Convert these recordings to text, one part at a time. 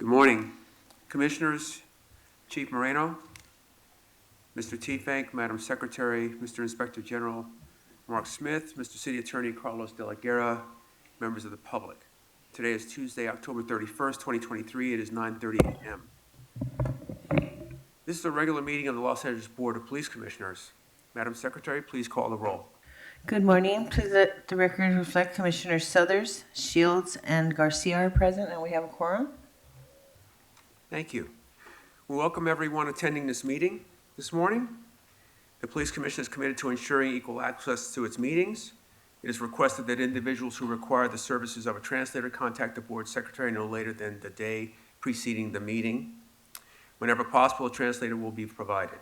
Good morning, Commissioners, Chief Moreno, Mr. Teefank, Madam Secretary, Mr. Inspector General Mark Smith, Mr. City Attorney Carlos De La Guerra, members of the public. Today is Tuesday, October 31st, 2023. It is 9:30 a.m. This is a regular meeting of the Los Angeles Board of Police Commissioners. Madam Secretary, please call the roll. Good morning. Please let the record reflect Commissioners Southers, Shields, and Garcia are present, and we have a quorum. Thank you. We welcome everyone attending this meeting this morning. The Police Commission is committed to ensuring equal access to its meetings. It is requested that individuals who require the services of a translator contact the board secretary no later than the day preceding the meeting. Whenever possible, a translator will be provided.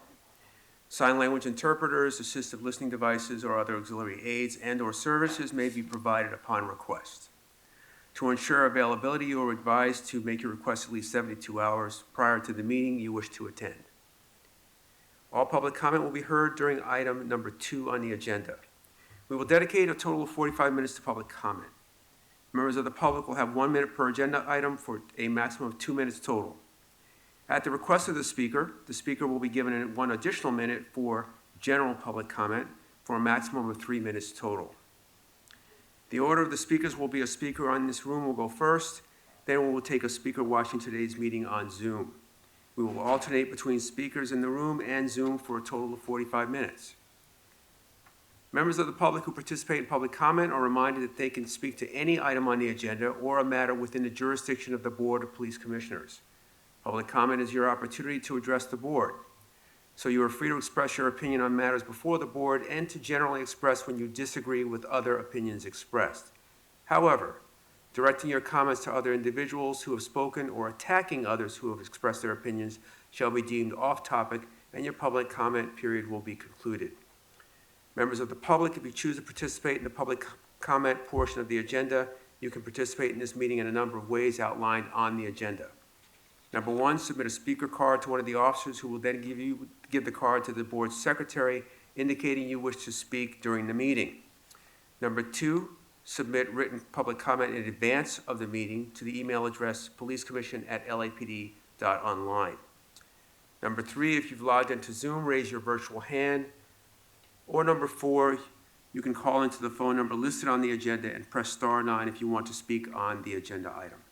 Sign language interpreters, assistive listening devices, or other auxiliary aids and/or services may be provided upon request. To ensure availability, you are advised to make your request at least 72 hours prior to the meeting you wish to attend. All public comment will be heard during item number 2 on the agenda. We will dedicate a total of 45 minutes to public comment. Members of the public will have 1 minute per agenda item for a maximum of 2 minutes total. At the request of the speaker will be given 1 additional minute for general public comment for a maximum of 3 minutes total. The order of the speakers will be: a speaker on this room will go first, then we will take a speaker watching today's meeting on Zoom. We will alternate between speakers in the room and Zoom for a total of 45 minutes. Members of the public who participate in public comment are reminded that they can speak to any item on the agenda or a matter within the jurisdiction of the Board of Police Commissioners. Public comment is your opportunity to address the board, so you are free to express your opinion on matters before the board and to generally express when you disagree with other opinions expressed. However, directing your comments to other individuals who have spoken or attacking others who have expressed their opinions shall be deemed off-topic, and your public comment period will be concluded. Members of the public, if you choose to participate in the public comment portion of the agenda, you can participate in this meeting in a number of ways outlined on the agenda. Number 1, submit a speaker card to one of the officers who will then give the card to the board secretary, indicating you wish to speak during the meeting. Number 2, submit written public comment in advance of the meeting to the email address policecommission@lapd.online. Number 3, if you've logged into Zoom, raise your virtual hand. Or number 4, you can call into the phone number listed on the agenda and press *9 if you want to speak on the agenda item.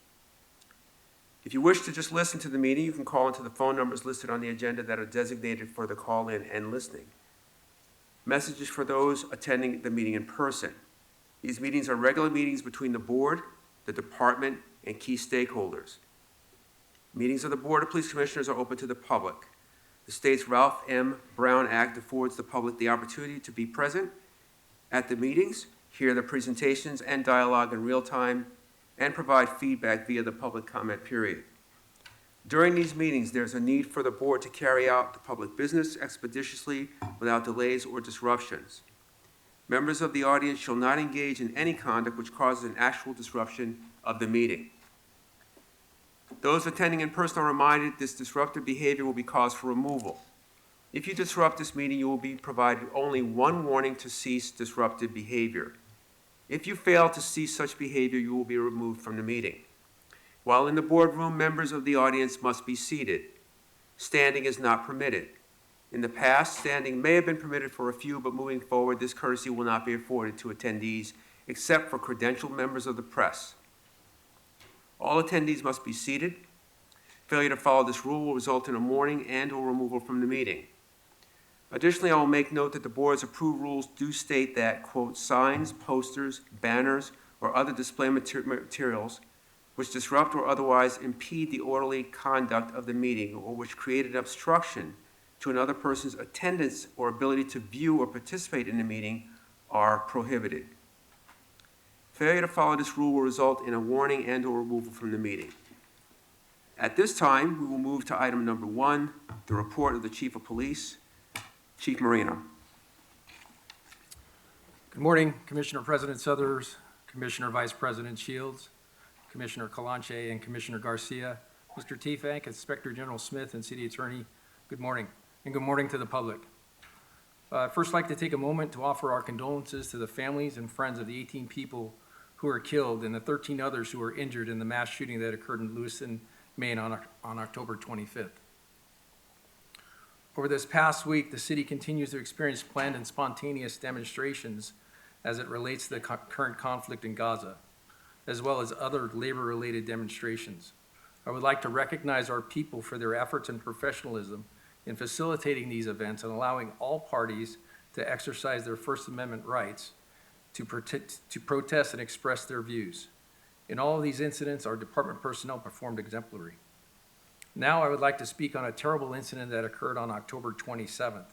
If you wish to just listen to the meeting, you can call into the phone numbers listed on the agenda that are designated for the call-in and listening. Messages for those attending the meeting in person. These meetings are regular meetings between the board, the department, and key stakeholders. Meetings of the Board of Police Commissioners are open to the public. The state's Ralph M. Brown Act affords the public the opportunity to be present at the meetings, hear the presentations and dialogue in real time, and provide feedback via the public comment period. During these meetings, there's a need for the board to carry out the public business expeditiously without delays or disruptions. Members of the audience shall not engage in any conduct which causes an actual disruption of the meeting. Those attending in person are reminded this disruptive behavior will be cause for removal. If you disrupt this meeting, you will be provided only 1 warning to cease disruptive behavior. If you fail to cease such behavior, you will be removed from the meeting. While in the boardroom, members of the audience must be seated. Standing is not permitted. In the past, standing may have been permitted for a few, but moving forward, this courtesy will not be afforded to attendees except for credentialed members of the press. All attendees must be seated. Failure to follow this rule will result in a warning and/or removal from the meeting. Additionally, I will make note that the board's approved rules do state that, quote, signs, posters, banners, or other display materials which disrupt or otherwise impede the orderly conduct of the meeting or which create an obstruction to another person's attendance or ability to view or participate in the meeting are prohibited. Failure to follow this rule will result in a warning and/or removal from the meeting. At this time, we will move to item number 1, the report of the Chief of Police. Chief Moreno. Good morning, Commissioner President Southers, Commissioner Vice President Shields, Commissioner Calanche, and Commissioner Garcia, Mr. Teefank, Inspector General Smith, and City Attorney. Good morning, and good morning to the public. I'd first like to take a moment to offer our condolences to the families and friends of the 18 people who were killed and the 13 others who were injured in the mass shooting that occurred in Lewiston, Maine on October 25th. Over this past week, the city continues to experience planned and spontaneous demonstrations as it relates to the current conflict in Gaza, as well as other labor-related demonstrations. I would like to recognize our people for their efforts and professionalism in facilitating these events and allowing all parties to exercise their First Amendment rights to protest and express their views. In all of these incidents, our department personnel performed exemplary. Now I would like to speak on a terrible incident that occurred on October 27th,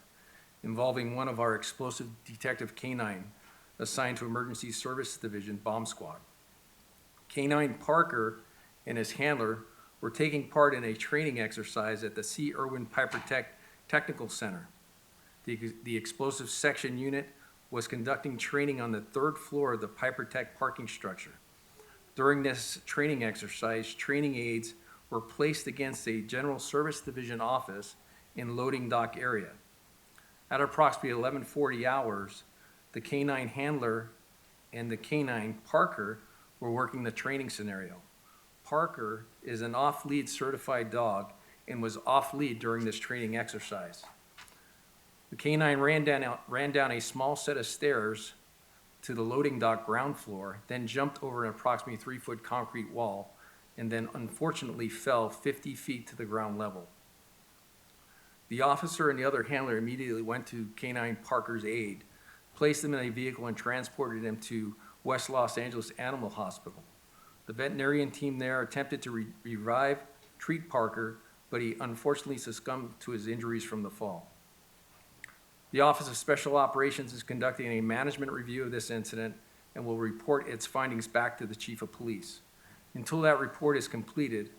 involving one of our explosive detective K-9 assigned to Emergency Service Division Bomb Squad. K-9 Parker and his handler were taking part in a training exercise at the C. Irwin Piper Technical Center. The explosive section unit was conducting training on the third floor of the Piper Tech parking structure. During this training exercise, training aids were placed against a General Service Division office in loading dock area. At approximately 11:40 hours, the K-9 handler and the K-9 Parker were working the training scenario. Parker is an off-lead certified dog and was off-lead during this training exercise. The K-9 ran down a small set of stairs to the loading dock ground floor, then jumped over an approximately 3-foot concrete wall, and then unfortunately fell 50 feet to the ground level. The officer and the other handler immediately went to K-9 Parker's aid, placed him in a vehicle and transported him to West Los Angeles Animal Hospital. The veterinarian team there attempted to treat Parker, but he unfortunately succumbed to his injuries from the fall. The Office of Special Operations is conducting a management review of this incident and will report its findings back to the Chief of Police. Until that report is completed,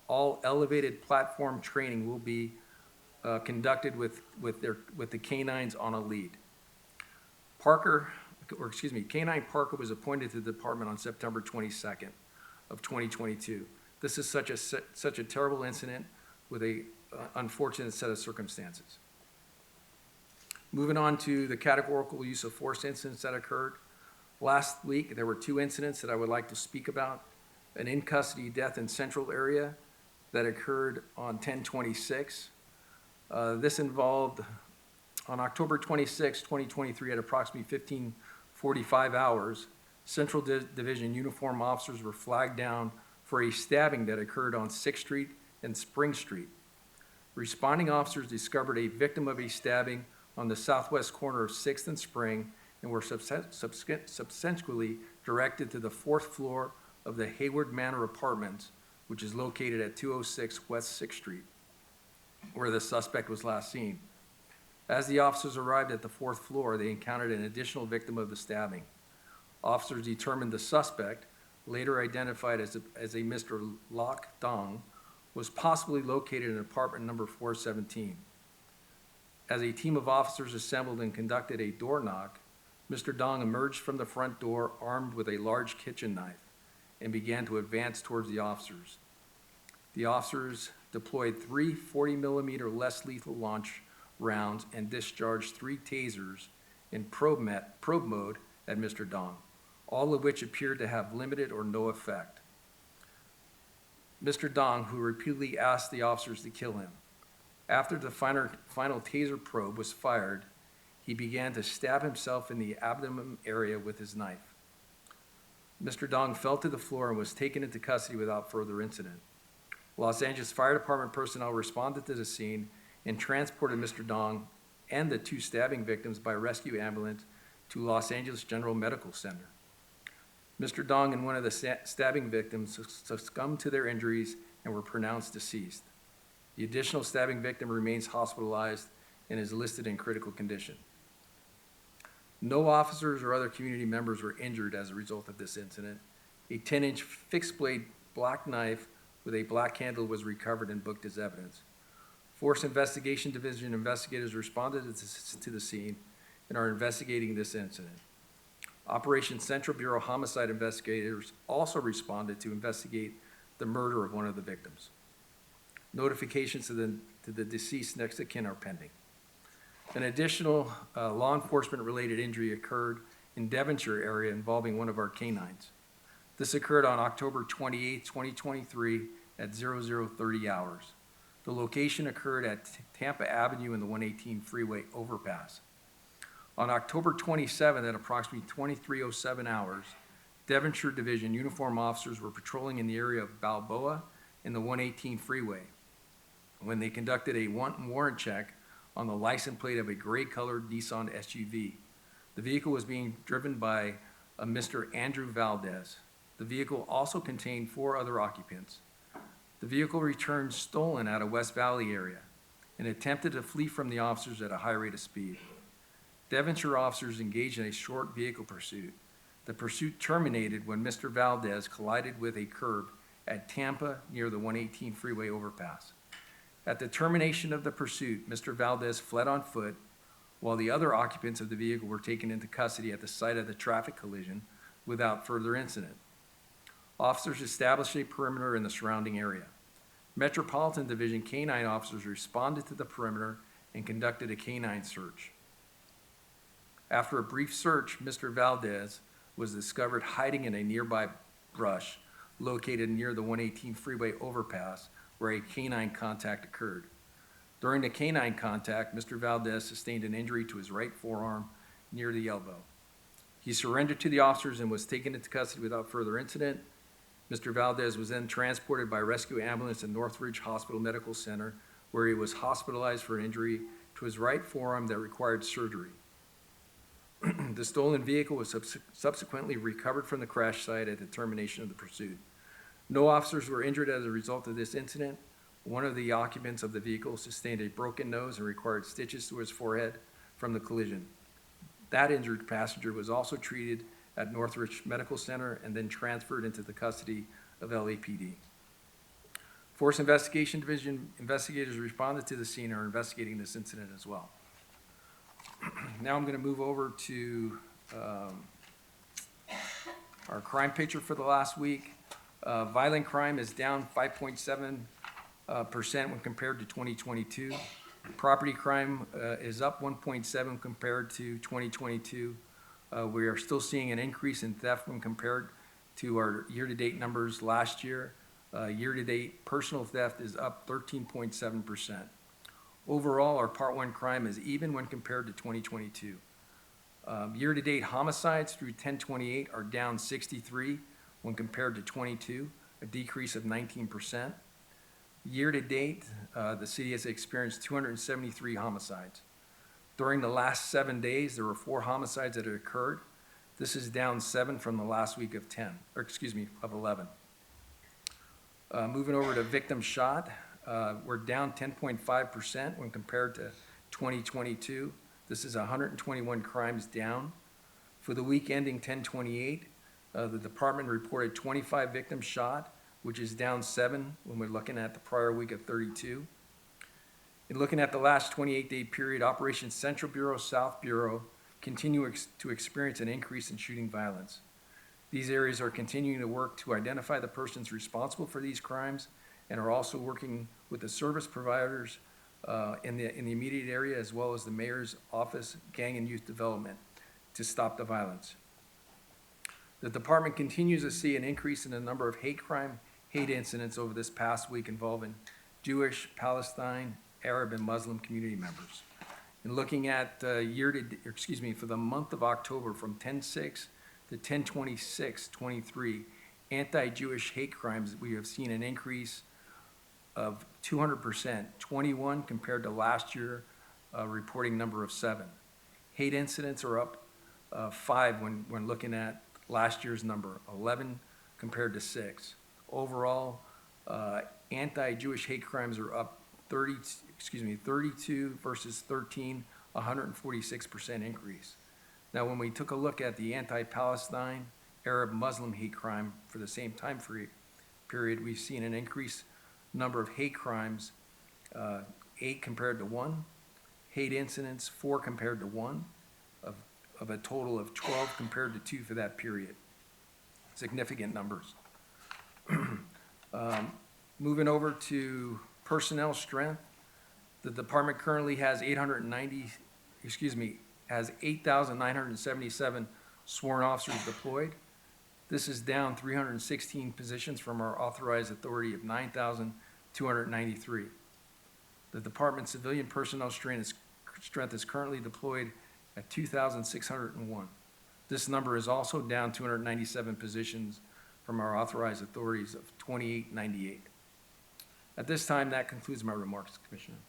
all elevated platform training will be conducted with the K-9s on a lead. K-9 Parker was appointed to the department on September 22nd of 2022. This is such a terrible incident with a unfortunate set of circumstances. Moving on to the categorical use of force incidents that occurred. Last week, there were 2 incidents that I would like to speak about. An in-custody death in Central area that occurred on 10/26. This involved, on October 26, 2023, at approximately 15:45 hours, Central Division uniform officers were flagged down for a stabbing that occurred on 6th Street and Spring Street. Responding officers discovered a victim of a stabbing on the southwest corner of 6th and Spring and were subsequently directed to the 4th floor of the Hayward Manor Apartments, which is located at 206 West 6th Street, where the suspect was last seen. As the officers arrived at the 4th floor, they encountered an additional victim of the stabbing. Officers determined the suspect, later identified as a Mr. Loc Dong, was possibly located in apartment number 417. As a team of officers assembled and conducted a door knock, Mr. Dong emerged from the front door armed with a large kitchen knife and began to advance towards the officers. The officers deployed 3 40-millimeter less lethal launch rounds and discharged 3 tasers in probe mode at Mr. Dong, all of which appeared to have limited or no effect. Mr. Dong, who repeatedly asked the officers to kill him. After the final taser probe was fired, he began to stab himself in the abdomen area with his knife. Mr. Dong fell to the floor and was taken into custody without further incident. Los Angeles Fire Department personnel responded to the scene and transported Mr. Dong and the 2 stabbing victims by rescue ambulance to Los Angeles General Medical Center. Mr. Dong and one of the stabbing victims succumbed to their injuries and were pronounced deceased. The additional stabbing victim remains hospitalized and is listed in critical condition. No officers or other community members were injured as a result of this incident. A 10-inch fixed-blade black knife with a black handle was recovered and booked as evidence. Force Investigation Division investigators responded to the scene and are investigating this incident. Operation Central Bureau homicide investigators also responded to investigate the murder of one of the victims. Notifications to the deceased next of kin are pending. An additional law enforcement-related injury occurred in Devonshire area involving one of our canines. This occurred on October 28, 2023, at 0030 hours. The location occurred at Tampa Avenue and the 118 freeway overpass. On October 27 at approximately 23:07 hours, Devonshire Division uniform officers were patrolling in the area of Balboa and the 118 freeway when they conducted a warrant check on the license plate of a gray-colored Nissan SUV. The vehicle was being driven by a Mr. Andrew Valdez. The vehicle also contained 4 other occupants. The vehicle returned stolen out of West Valley area and attempted to flee from the officers at a high rate of speed. Devonshire officers engaged in a short vehicle pursuit. The pursuit terminated when Mr. Valdez collided with a curb at Tampa near the 118 freeway overpass. At the termination of the pursuit, Mr. Valdez fled on foot while the other occupants of the vehicle were taken into custody at the site of the traffic collision without further incident. Officers established a perimeter in the surrounding area. Metropolitan Division K-9 officers responded to the perimeter and conducted a K-9 search. After a brief search, Mr. Valdez was discovered hiding in a nearby brush located near the 118 freeway overpass where a K-9 contact occurred. During the K-9 contact, Mr. Valdez sustained an injury to his right forearm near the elbow. He surrendered to the officers and was taken into custody without further incident. Mr. Valdez was then transported by rescue ambulance to Northridge Hospital Medical Center, where he was hospitalized for an injury to his right forearm that required surgery. The stolen vehicle was subsequently recovered from the crash site at the termination of the pursuit. No officers were injured as a result of this incident. One of the occupants of the vehicle sustained a broken nose and required stitches to his forehead from the collision. That injured passenger was also treated at Northridge Medical Center and then transferred into the custody of LAPD. Force Investigation Division investigators responded to the scene and are investigating this incident as well. Now I'm going to move over to our crime picture for the last week. Violent crime is down 5.7% when compared to 2022. Property crime is up 1.7 compared to 2022. We are still seeing an increase in theft when compared to our year-to-date numbers last year. Year-to-date personal theft is up 13.7%. Overall, our Part 1 crime is even when compared to 2022. Year-to-date homicides through 10/28 are down 63 when compared to 22, a decrease of 19%. Year-to-date, the city has experienced 273 homicides. During the last 7 days, there were 4 homicides that had occurred. This is down 7 from the last week of 11. Moving over to victim shot, we're down 10.5% when compared to 2022. This is 121 crimes down. For the week ending 10/28, the department reported 25 victims shot, which is down 7 when we're looking at the prior week of 32. In looking at the last 28-day period, Operation Central Bureau, South Bureau continue to experience an increase in shooting violence. These areas are continuing to work to identify the persons responsible for these crimes and are also working with the service providers in the immediate area, as well as the mayor's office, gang and youth development, to stop the violence. The department continues to see an increase in the number of hate incidents over this past week involving Jewish, Palestine, Arab, and Muslim community members. In looking at for the month of October from 10/6 to 10/26/23, anti-Jewish hate crimes, we have seen an increase of 200%, 21 compared to last year, reporting number of 7. Hate incidents are up 5 when looking at last year's number, 11 compared to 6. Overall, anti-Jewish hate crimes are up 32 versus 13, 146% increase. Now, when we took a look at the anti-Palestine, Arab, Muslim hate crime for the same time period, we've seen an increased number of hate crimes, 8 compared to 1. Hate incidents, 4 compared to 1, of a total of 12 compared to 2 for that period. Significant numbers. Moving over to personnel strength, the department currently has 8,977 sworn officers deployed. This is down 316 positions from our authorized authority of 9,293. The department's civilian personnel strength is currently deployed at 2,601. This number is also down 297 positions from our authorized authorities of 2,898. At this time, that concludes my remarks, Commissioner.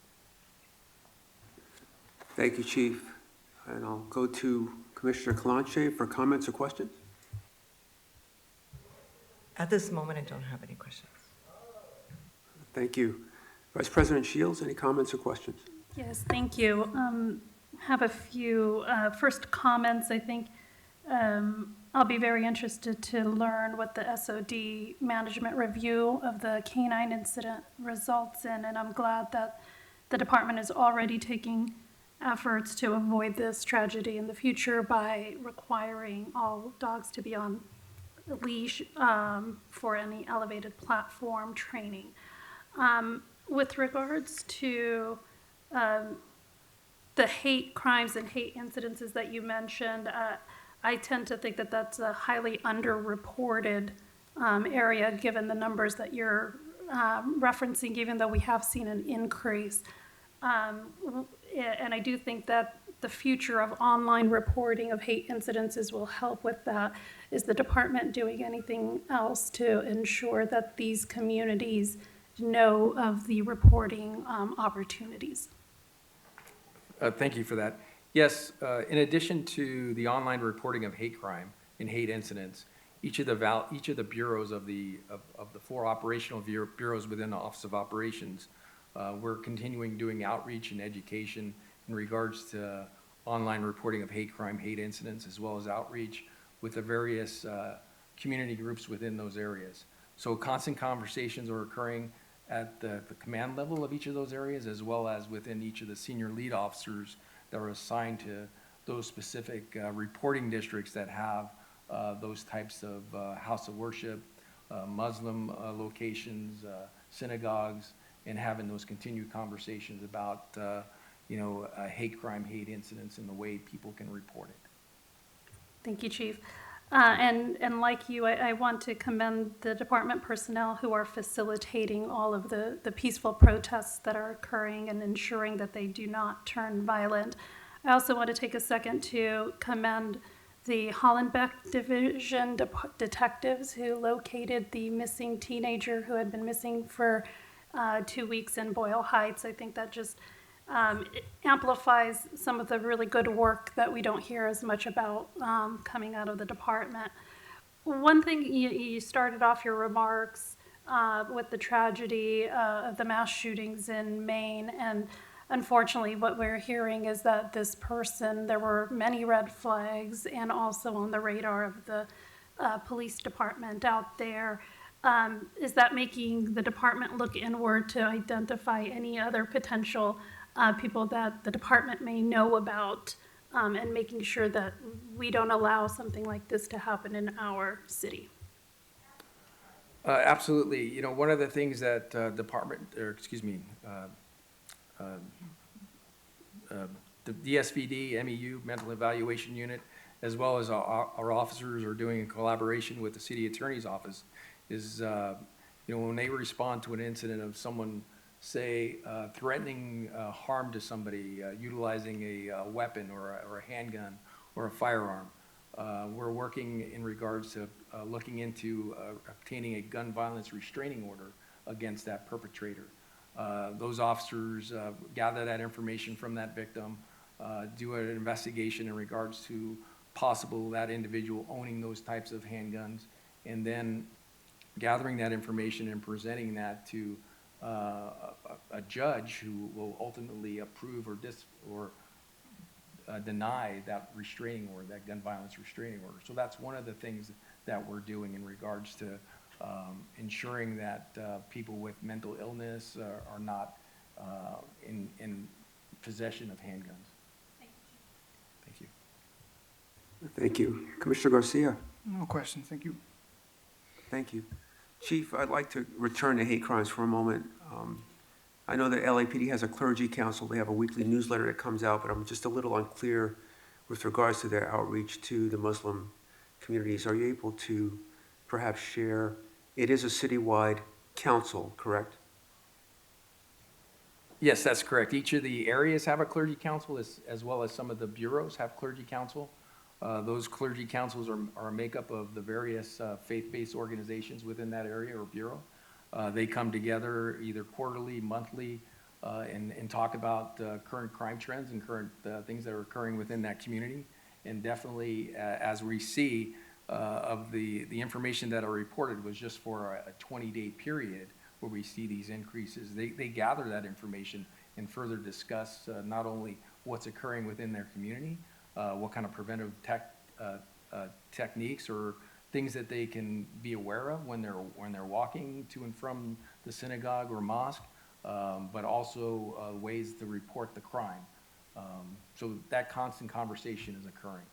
Thank you, Chief. And I'll go to Commissioner Kalanche for comments or questions. At this moment, I don't have any questions. Thank you. Vice President Shields, any comments or questions? Yes, thank you. Have a few first comments. I think I'll be very interested to learn what the SOD management review of the canine incident results in, and I'm glad that the department is already taking efforts to avoid this tragedy in the future by requiring all dogs to be on a leash for any elevated platform training. With regards to the hate crimes and hate incidences that you mentioned, I tend to think that that's a highly underreported area, given the numbers that you're referencing, even though we have seen an increase. And I do think that the future of online reporting of hate incidences will help with that. Is the department doing anything else to ensure that these communities know of the reporting opportunities? Thank you for that. Yes, in addition to the online reporting of hate crime and hate incidents, each of the bureaus of the 4 operational bureaus within the Office of Operations, we're continuing doing outreach and education in regards to online reporting of hate crime, hate incidents, as well as outreach with the various community groups within those areas. So constant conversations are occurring at the command level of each of those areas, as well as within each of the senior lead officers that are assigned to those specific reporting districts that have those types of house of worship, Muslim locations, synagogues, and having those continued conversations about hate crime, hate incidents, and the way people can report it. Thank you, Chief. And like you, I want to commend the department personnel who are facilitating all of the peaceful protests that are occurring and ensuring that they do not turn violent. I also want to take a second to commend the Hollenbeck Division detectives who located the missing teenager who had been missing for 2 weeks in Boyle Heights. I think that just it amplifies some of the really good work that we don't hear as much about coming out of the department. One thing, you started off your remarks with the tragedy of the mass shootings in Maine, and unfortunately what we're hearing is that this person, there were many red flags and also on the radar of the police department out there. Is that making the department look inward to identify any other potential people that the department may know about, and making sure that we don't allow something like this to happen in our city? Absolutely. One of the things that the DSVD, MEU, Mental Evaluation Unit, as well as our officers are doing in collaboration with the city attorney's office is, when they respond to an incident of someone, say, threatening harm to somebody, utilizing a weapon or a handgun or a firearm, we're working in regards to looking into obtaining a gun violence restraining order against that perpetrator. Those officers gather that information from that victim, do an investigation in regards to possible that individual owning those types of handguns, and then gathering that information and presenting that to a judge who will ultimately approve or deny that restraining order, that gun violence restraining order. So that's one of the things that we're doing in regards to ensuring that people with mental illness are not in possession of handguns. Thank you. Thank you. Commissioner Garcia. No questions, thank you. Thank you. Chief, I'd like to return to hate crimes for a moment. I know that LAPD has a clergy council. They have a weekly newsletter that comes out, but I'm just a little unclear with regards to their outreach to the Muslim communities. Are you able to perhaps share, it is a citywide council, correct? Yes, that's correct. Each of the areas have a clergy council, as well as some of the bureaus have clergy council. Those clergy councils are a makeup of the various faith-based organizations within that area or bureau. They come together either quarterly, monthly, and talk about current crime trends and current things that are occurring within that community. And definitely, as we see, of the information that are reported was just for a 20-day period where we see these increases. They gather that information and further discuss not only what's occurring within their community, what kind of preventive techniques or things that they can be aware of when they're walking to and from the synagogue or mosque, but also ways to report the crime. So that constant conversation is occurring.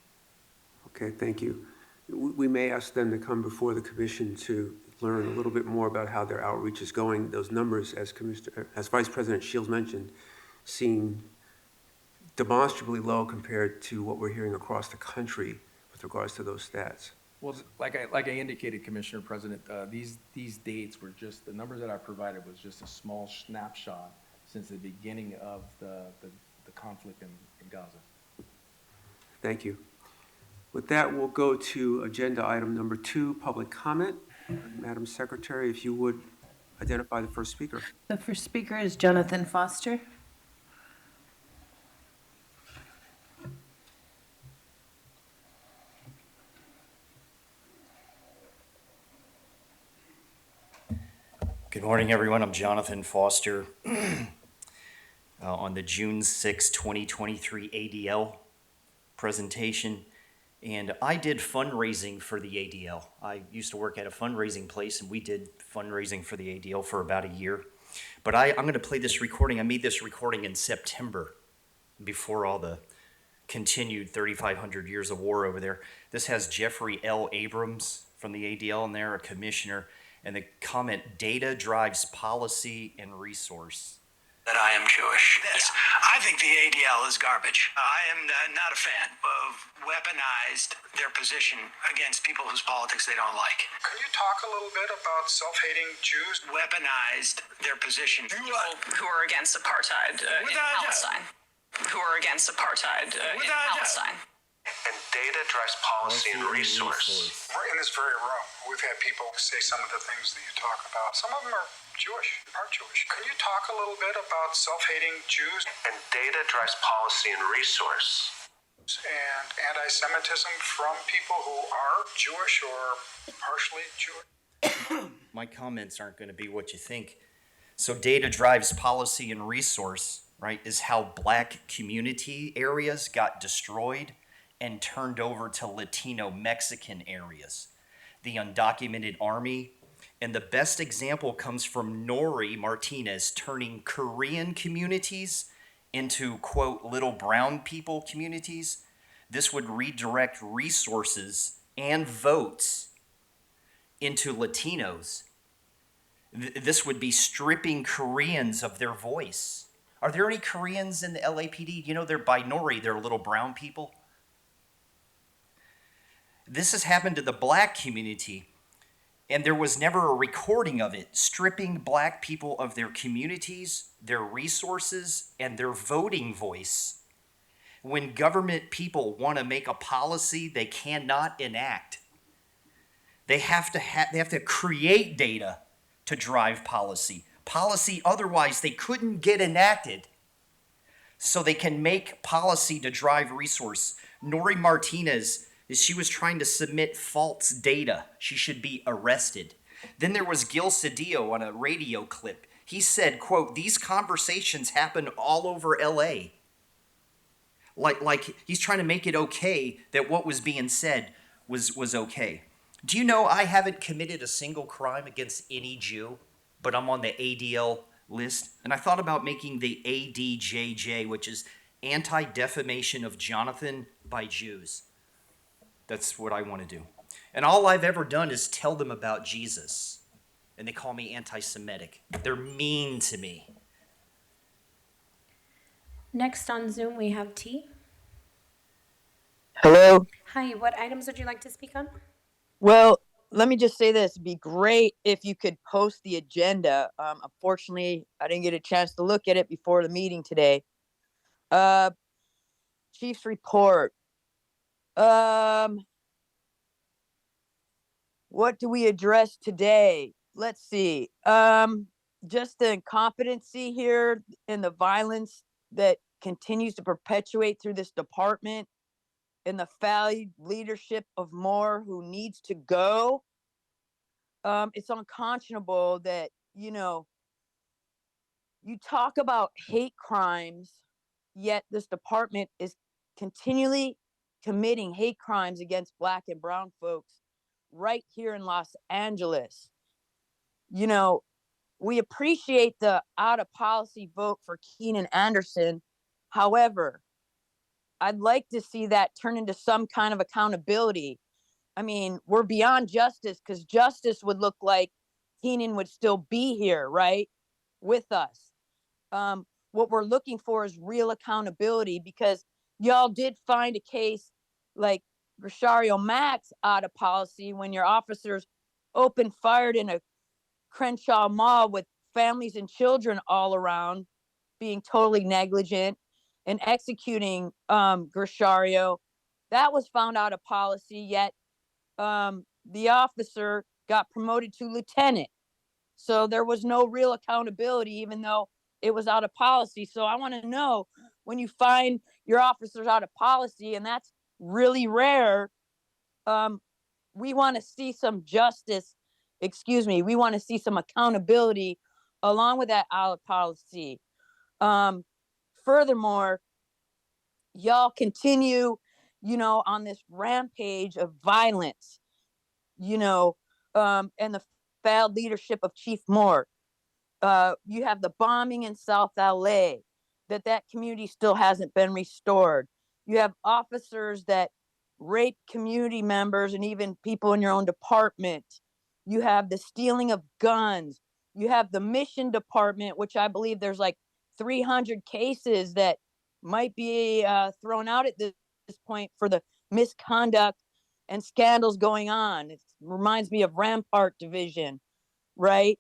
Okay, thank you. We may ask them to come before the commission to learn a little bit more about how their outreach is going. Those numbers, as Vice President Shields mentioned, seem demonstrably low compared to what we're hearing across the country with regards to those stats. Well, like I indicated, Commissioner President, these dates were just, the numbers that I provided was just a small snapshot since the beginning of the conflict in Gaza. Thank you. With that, we'll go to agenda item number 2, public comment. Madam Secretary, if you would identify the first speaker. The first speaker is Jonathan Foster. Good morning, everyone. I'm Jonathan Foster. On the June 6, 2023 ADL presentation, and I did fundraising for the ADL. I used to work at a fundraising place, and we did fundraising for the ADL for about a year. But I'm going to play this recording. I made this recording in September, before all the continued 3,500 years of war over there. This has Jeffrey L. Abrams from the ADL in there, a commissioner, and the comment, data drives policy and resource. That I am Jewish. Yes. I think the ADL is garbage. I am not a fan of weaponized their position against people whose politics they don't like. Can you talk a little bit about self-hating Jews? Weaponized their position. People who are against apartheid in Palestine. Who are against apartheid in Palestine. And data drives policy and resource. We're in this very room. We've had people say some of the things that you talk about. Some of them are Jewish, are Jewish. Can you talk a little bit about self-hating Jews? And data drives policy and resource. And anti-Semitism from people who are Jewish or partially Jewish. My comments aren't going to be what you think. So data drives policy and resource, right, is how black community areas got destroyed and turned over to Latino Mexican areas. The undocumented army, and the best example comes from Nori Martinez turning Korean communities into, quote, little brown people communities. This would redirect resources and votes into Latinos. This would be stripping Koreans of their voice. Are there any Koreans in the LAPD? You know, they're by Nori, they're little brown people. This has happened to the black community, and there was never a recording of it, stripping black people of their communities, their resources, and their voting voice. When government people want to make a policy they cannot enact, they have to create data to drive policy. Policy otherwise they couldn't get enacted. So they can make policy to drive resource. Nori Martinez, she was trying to submit false data. She should be arrested. Then there was Gil Cedillo on a radio clip. He said, quote, these conversations happen all over LA. Like he's trying to make it okay that what was being said was okay. Do you know I haven't committed a single crime against any Jew, but I'm on the ADL list? And I thought about making the ADJJ, which is Anti-Defamation of Jonathan by Jews. That's what I want to do. And all I've ever done is tell them about Jesus. And they call me anti-Semitic. They're mean to me. Next on Zoom, we have T. Hello. Hi, what items would you like to speak on? Well, let me just say this. It'd be great if you could post the agenda. Unfortunately, I didn't get a chance to look at it before the meeting today. Chief's report. What do we address today? Let's see. Just the incompetency here and the violence that continues to perpetuate through this department and the valued leadership of Moore, who needs to go. It's unconscionable that, you talk about hate crimes, yet this department is continually committing hate crimes against Black and brown folks right here in Los Angeles. We appreciate the out of policy vote for Keenan Anderson. However, I'd like to see that turn into some kind of accountability. I mean, we're beyond justice, because justice would look like Keenan would still be here, right, with us. What we're looking for is real accountability, because y'all did find a case like Rosario Max out of policy when your officers opened fired in a Crenshaw Mall with families and children all around, being totally negligent and executing Rosario. That was found out of policy, yet the officer got promoted to lieutenant. So there was no real accountability, even though it was out of policy. So I want to know, when you find your officers out of policy, and that's really rare, we want to see some justice. We want to see some accountability along with that out of policy. Furthermore, y'all continue, on this rampage of violence, and the failed leadership of Chief Moore. You have the bombing in South LA, that community still hasn't been restored. You have officers that rape community members and even people in your own department. You have the stealing of guns. You have the mission department, which I believe there's like 300 cases that might be thrown out at this point for the misconduct and scandals going on. It reminds me of Rampart Division, right?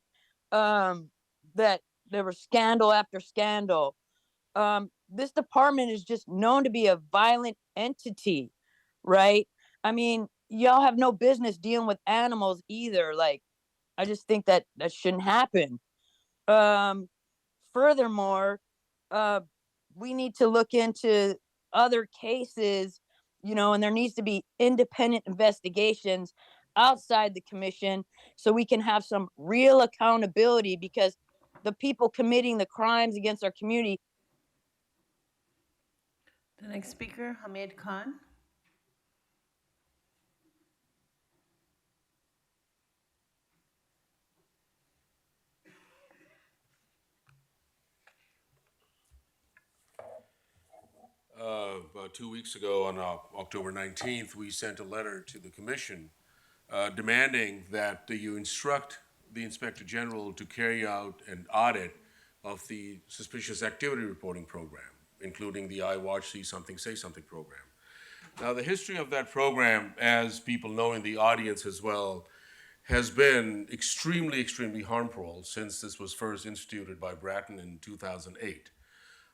That there was scandal after scandal. This department is just known to be a violent entity, right? I mean, y'all have no business dealing with animals either. Like, I just think that shouldn't happen. Furthermore, we need to look into other cases, and there needs to be independent investigations outside the commission so we can have some real accountability, because the people committing the crimes against our community. The next speaker, Hamid Khan. About 2 weeks ago, on October 19th, we sent a letter to the Commission demanding that you instruct the Inspector General to carry out an audit of the Suspicious Activity Reporting Program, including the iWatch See Something, Say Something program. Now, the history of that program, as people know in the audience as well, has been extremely, extremely harmful since this was first instituted by Bratton in 2008.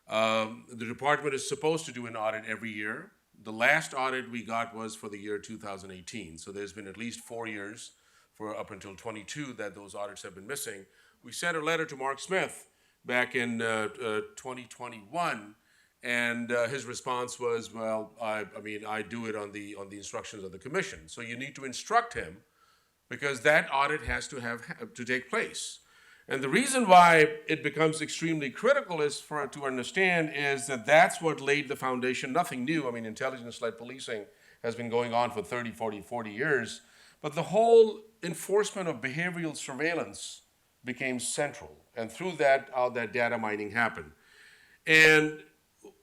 The department is supposed to do an audit every year. The last audit we got was for the year 2018. So there's been at least 4 years, for up until 22, that those audits have been missing. We sent a letter to Mark Smith back in 2021, and his response was, well, I do it on the instructions of the commission. So you need to instruct him, because that audit has to take place. And the reason why it becomes extremely critical to understand is that that's what laid the foundation. Nothing new. I mean, intelligence-led policing has been going on for 30, 40 years. But the whole enforcement of behavioral surveillance became central. And through that, all that data mining happened. And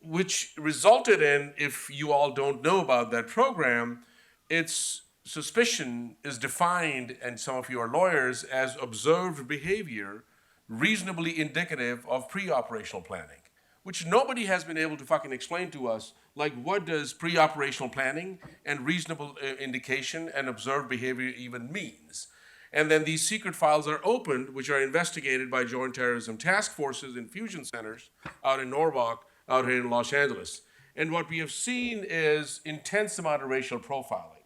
which resulted in, if you all don't know about that program, its suspicion is defined, and some of you are lawyers, as observed behavior reasonably indicative of pre-operational planning. which nobody has been able to fucking explain to us, like what does pre-operational planning and reasonable indication and observed behavior even means. And then these secret files are opened, which are investigated by joint terrorism task forces in fusion centers out in Norwalk, out here in Los Angeles. And what we have seen is intense amount of racial profiling.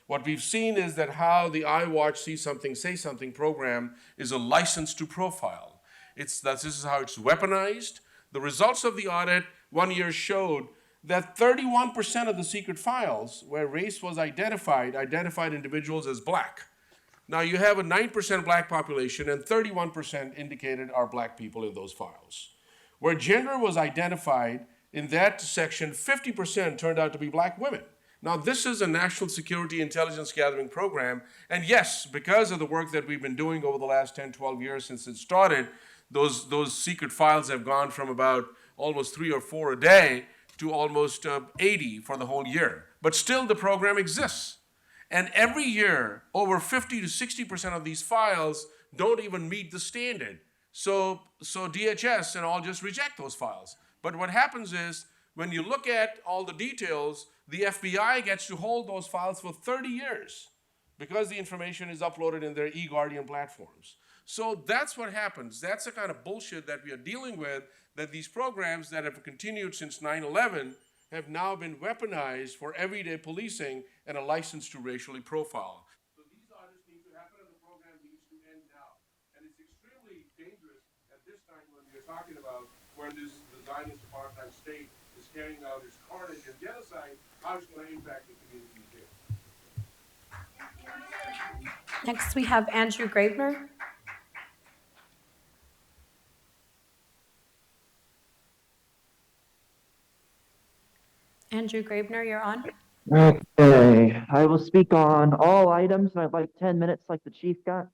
What we've seen is that how the iWatch See Something, Say Something program is a license to profile. This is how it's weaponized. The results of the audit 1 year showed that 31% of the secret files where race was identified individuals as black. Now you have a 9% black population and 31% indicated are black people in those files. Where gender was identified, in that section, 50% turned out to be black women. Now, this is a national security intelligence gathering program, and yes, because of the work that we've been doing over the last 10, 12 years since it started, those secret files have gone from about almost 3 or 4 a day to almost 80 for the whole year. But still, the program exists. And every year, over 50 to 60% of these files don't even meet the standard. So DHS and all just reject those files. But what happens is, when you look at all the details, the FBI gets to hold those files for 30 years because the information is uploaded in their eGuardian platforms. So that's what happens. That's the kind of bullshit that we are dealing with, that these programs that have continued since 9/11 have now been weaponized for everyday policing and a license to racially profile. So these audits need to happen and the program needs to end now. And it's extremely dangerous at this time when we are talking about where this Zionist apartheid state is carrying out its carnage and genocide, how it's going to impact the community here. Next, we have Andrew Gravener. Andrew Gravener, you're on. Okay, I will speak on all items. I'd like 10 minutes like the chief got.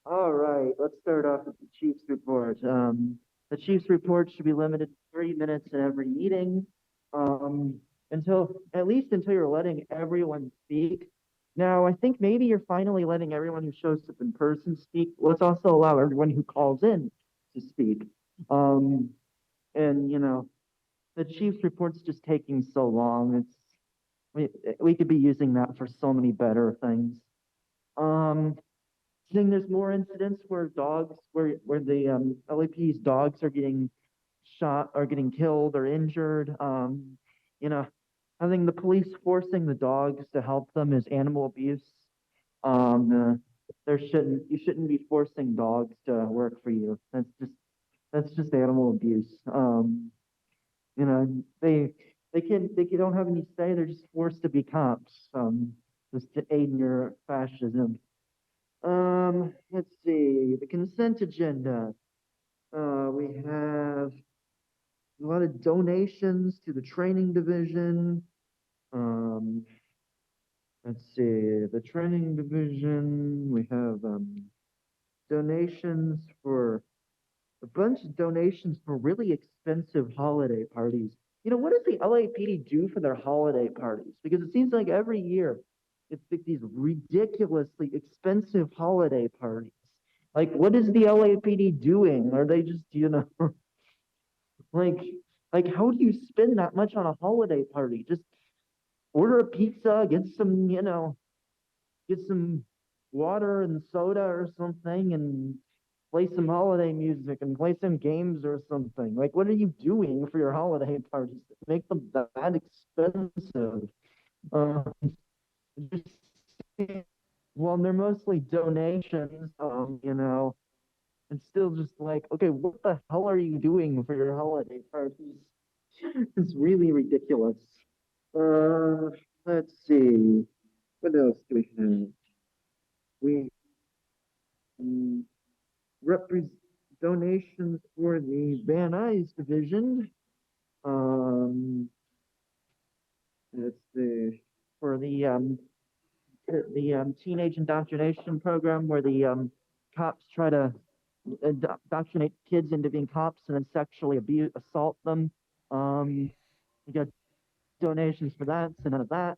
All right, let's start off with the chief's report. The chief's report should be limited to 3 minutes in every meeting, at least until you're letting everyone speak. Now, I think maybe you're finally letting everyone who shows up in person speak. Let's also allow everyone who calls in to speak. And you know, the chief's report's just taking so long. We could be using that for so many better things. Seeing there's more incidents where the LAPD's dogs are getting shot or getting killed or injured. You know, I think the police forcing the dogs to help them is animal abuse. You shouldn't be forcing dogs to work for you. That's just animal abuse. You know, they don't have any say. They're just forced to be cops, just to aid in your fascism. Let's see, the consent agenda. We have a lot of donations to the training division. Let's see, the training division, we have donations for a bunch of donations for really expensive holiday parties. You know, what does the LAPD do for their holiday parties? Because it seems like every year it's like these ridiculously expensive holiday parties. Like, what is the LAPD doing? Are they just, you know, like how do you spend that much on a holiday party? Just order a pizza, get some water and soda or something, and play some holiday music and play some games or something. Like, what are you doing for your holiday parties to make them that expensive? Well, they're mostly donations, you know, and still just like, okay, what the hell are you doing for your holiday parties? It's really ridiculous. Let's see, what else do we have? We donations for the Van Nuys division. Let's see, for the teenage indoctrination program where the cops try to indoctrinate kids into being cops and then sexually assault them. We got donations for that, so none of that.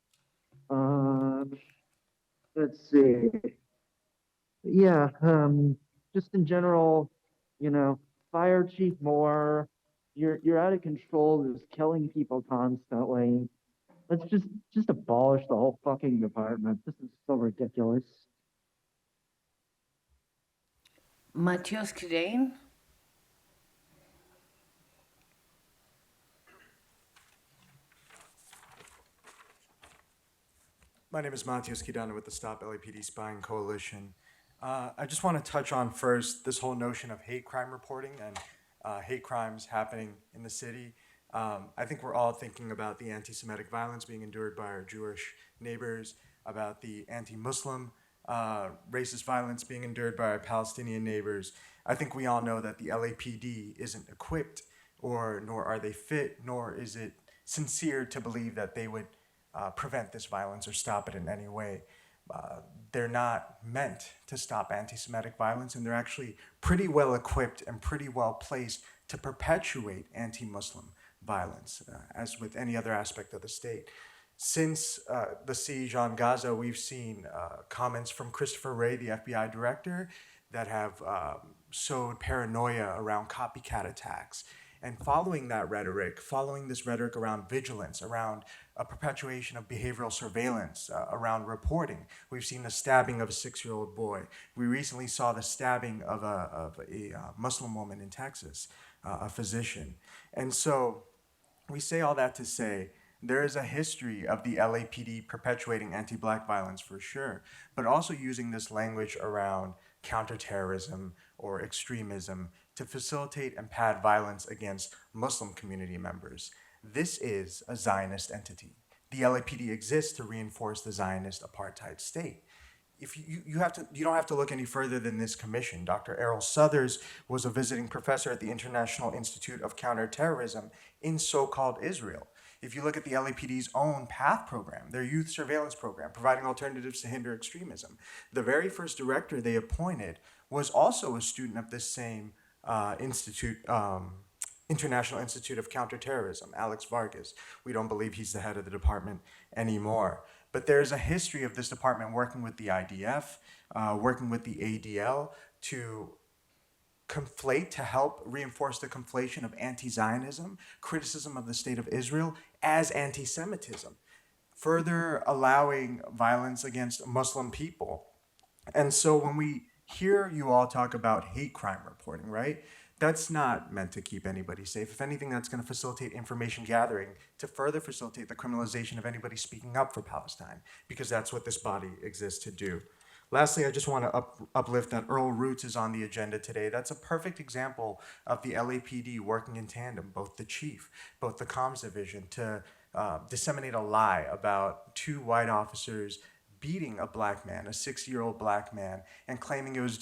Let's see. Yeah, just in general, Fire Chief Moore, you're out of control, just killing people constantly. Let's just abolish the whole fucking department. This is so ridiculous. Matthias Kudane? My name is Matthias Kidana with the Stop LAPD Spying Coalition. I just want to touch on first this whole notion of hate crime reporting and hate crimes happening in the city. I think we're all thinking about the anti-Semitic violence being endured by our Jewish neighbors, about the anti-Muslim racist violence being endured by our Palestinian neighbors. I think we all know that the LAPD isn't equipped, nor are they fit, nor is it sincere to believe that they would prevent this violence or stop it in any way. They're not meant to stop anti-Semitic violence, and they're actually pretty well equipped and pretty well placed to perpetuate anti-Muslim violence, as with any other aspect of the state. Since the siege on Gaza, we've seen comments from Christopher Wray, the FBI director, that have sowed paranoia around copycat attacks. And following this rhetoric around vigilance, around a perpetuation of behavioral surveillance, around reporting, we've seen the stabbing of a 6-year-old boy. We recently saw the stabbing of a Muslim woman in Texas, a physician. And so we say all that to say there is a history of the LAPD perpetuating anti-Black violence for sure, but also using this language around counterterrorism or extremism to facilitate and pad violence against Muslim community members. This is a Zionist entity. The LAPD exists to reinforce the Zionist apartheid state. If you don't have to look any further than this commission. Dr. Errol Southers was a visiting professor at the International Institute of Counterterrorism in so-called Israel. If you look at the LAPD's own PATH program, their youth surveillance program, providing alternatives to hinder extremism, the very first director they appointed was also a student of this same International Institute of Counterterrorism, Alex Vargas. We don't believe he's the head of the department anymore. But there's a history of this department working with the IDF, working with the ADL to help reinforce the conflation of anti-Zionism, criticism of the state of Israel as anti-Semitism, further allowing violence against Muslim people. And so when we hear you all talk about hate crime reporting, right? That's not meant to keep anybody safe. If anything, that's going to facilitate information gathering to further facilitate the criminalization of anybody speaking up for Palestine, because that's what this body exists to do. Lastly, I just want to uplift that Earl Roots is on the agenda today. That's a perfect example of the LAPD working in tandem, both the chief, both the comms division, to disseminate a lie about 2 white officers beating a black man, a 6-year-old black man, and claiming it was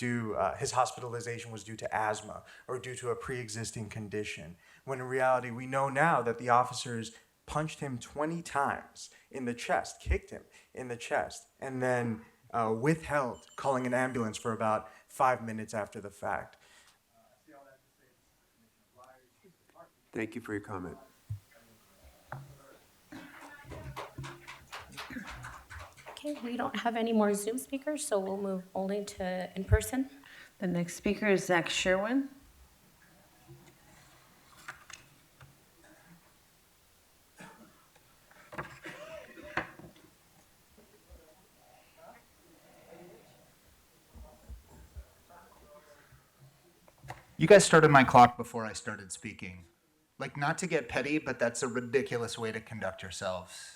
his hospitalization was due to asthma or due to a pre-existing condition. When in reality, we know now that the officers punched him 20 times in the chest, kicked him in the chest, and then withheld calling an ambulance for about 5 minutes after the fact. Thank you for your comment. Okay, we don't have any more Zoom speakers, so we'll move only to in-person. The next speaker is Zach Sherwin. You guys started my clock before I started speaking. Like, not to get petty, but that's a ridiculous way to conduct yourselves.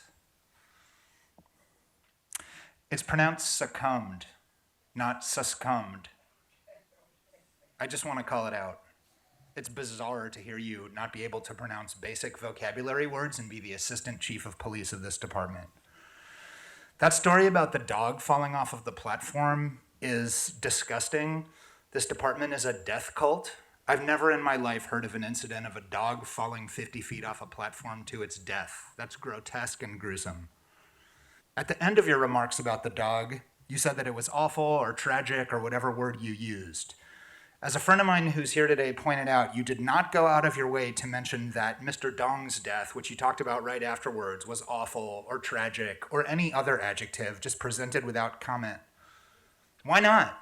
It's pronounced succumbed, not succumbed. I just want to call it out. It's bizarre to hear you not be able to pronounce basic vocabulary words and be the assistant chief of police of this department. That story about the dog falling off of the platform is disgusting. This department is a death cult. I've never in my life heard of an incident of a dog falling 50 feet off a platform to its death. That's grotesque and gruesome. At the end of your remarks about the dog, you said that it was awful or tragic or whatever word you used. As a friend of mine who's here today pointed out, you did not go out of your way to mention that Mr. Dong's death, which you talked about right afterwards, was awful or tragic or any other adjective just presented without comment. Why not?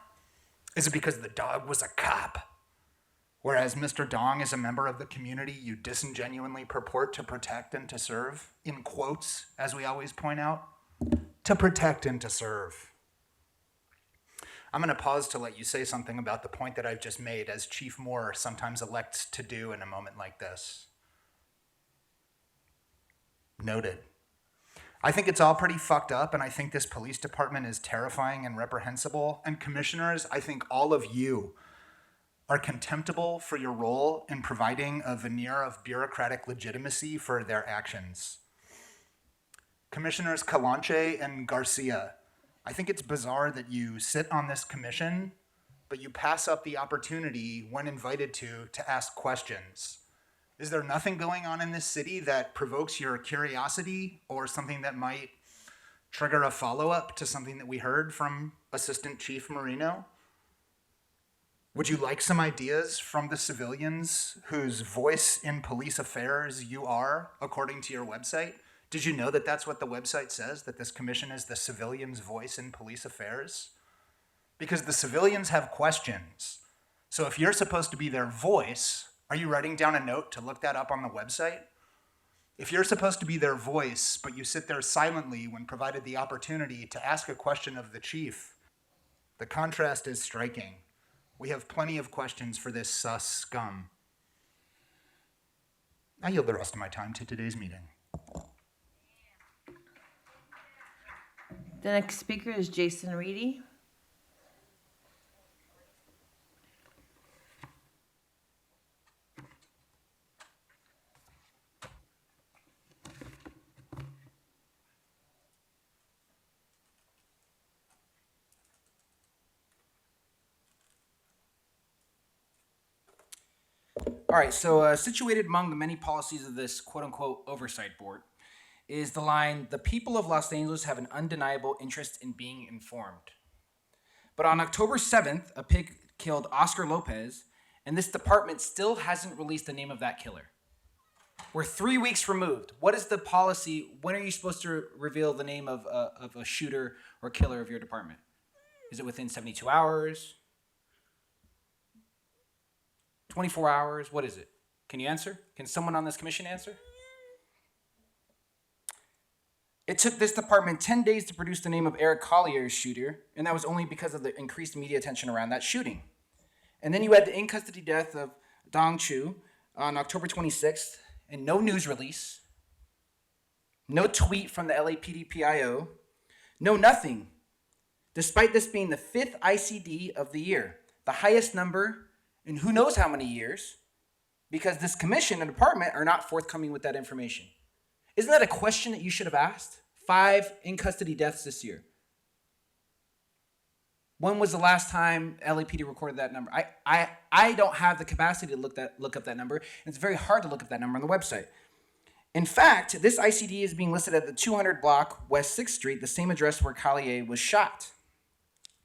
Is it because the dog was a cop? Whereas Mr. Dong is a member of the community you disingenuously purport to protect and to serve, in quotes, as we always point out, to protect and to serve. I'm going to pause to let you say something about the point that I've just made, as Chief Moore sometimes elects to do in a moment like this. Noted. I think it's all pretty fucked up, and I think this police department is terrifying and reprehensible. And commissioners, I think all of you are contemptible for your role in providing a veneer of bureaucratic legitimacy for their actions. Commissioners Calanche and Garcia, I think it's bizarre that you sit on this commission, but you pass up the opportunity when invited to ask questions. Is there nothing going on in this city that provokes your curiosity or something that might trigger a follow-up to something that we heard from Assistant Chief Marino? Would you like some ideas from the civilians whose voice in police affairs you are, according to your website? Did you know that that's what the website says, that this commission is the civilians' voice in police affairs? Because the civilians have questions. So if you're supposed to be their voice, are you writing down a note to look that up on the website? If you're supposed to be their voice, but you sit there silently when provided the opportunity to ask a question of the chief, the contrast is striking. We have plenty of questions for this sus scum. I yield the rest of my time to today's meeting. The next speaker is Jason Reedy. All right, so situated among the many policies of this quote-unquote oversight board is the line, "The people of Los Angeles have an undeniable interest in being informed." But on October 7th, a pig killed Oscar Lopez, and this department still hasn't released the name of that killer. We're 3 weeks removed. What is the policy? When are you supposed to reveal the name of a shooter or killer of your department? Is it within 72 hours? 24 hours? What is it? Can you answer? Can someone on this commission answer? It took this department 10 days to produce the name of Eric Collier's shooter, and that was only because of the increased media attention around that shooting. And then you had the in-custody death of Dong Chu on October 26th, and no news release, no tweet from the LAPD PIO, no nothing, despite this being the 5th ICD of the year, the highest number in who knows how many years, because this commission and department are not forthcoming with that information. Isn't that a question that you should have asked? 5 in-custody deaths this year. When was the last time LAPD recorded that number? I don't have the capacity to look up that number, and it's very hard to look up that number on the website. In fact, this ICD is being listed at the 200 block West 6th Street, the same address where Collier was shot.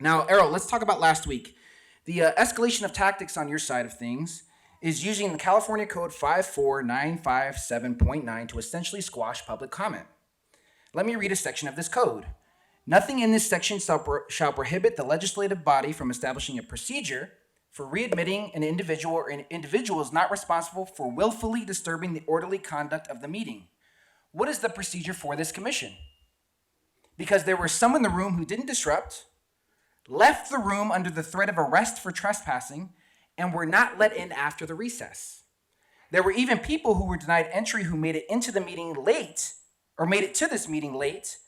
Now, Errol, let's talk about last week. The escalation of tactics on your side of things is using the California Code 54957.9 to essentially squash public comment. Let me read a section of this code. Nothing in this section shall prohibit the legislative body from establishing a procedure for readmitting an individual or an individual is not responsible for willfully disturbing the orderly conduct of the meeting. What is the procedure for this commission? Because there were some in the room who didn't disrupt, left the room under the threat of arrest for trespassing, and were not let in after the recess. There were even people who were denied entry who made it into the meeting late, or made it to this meeting late,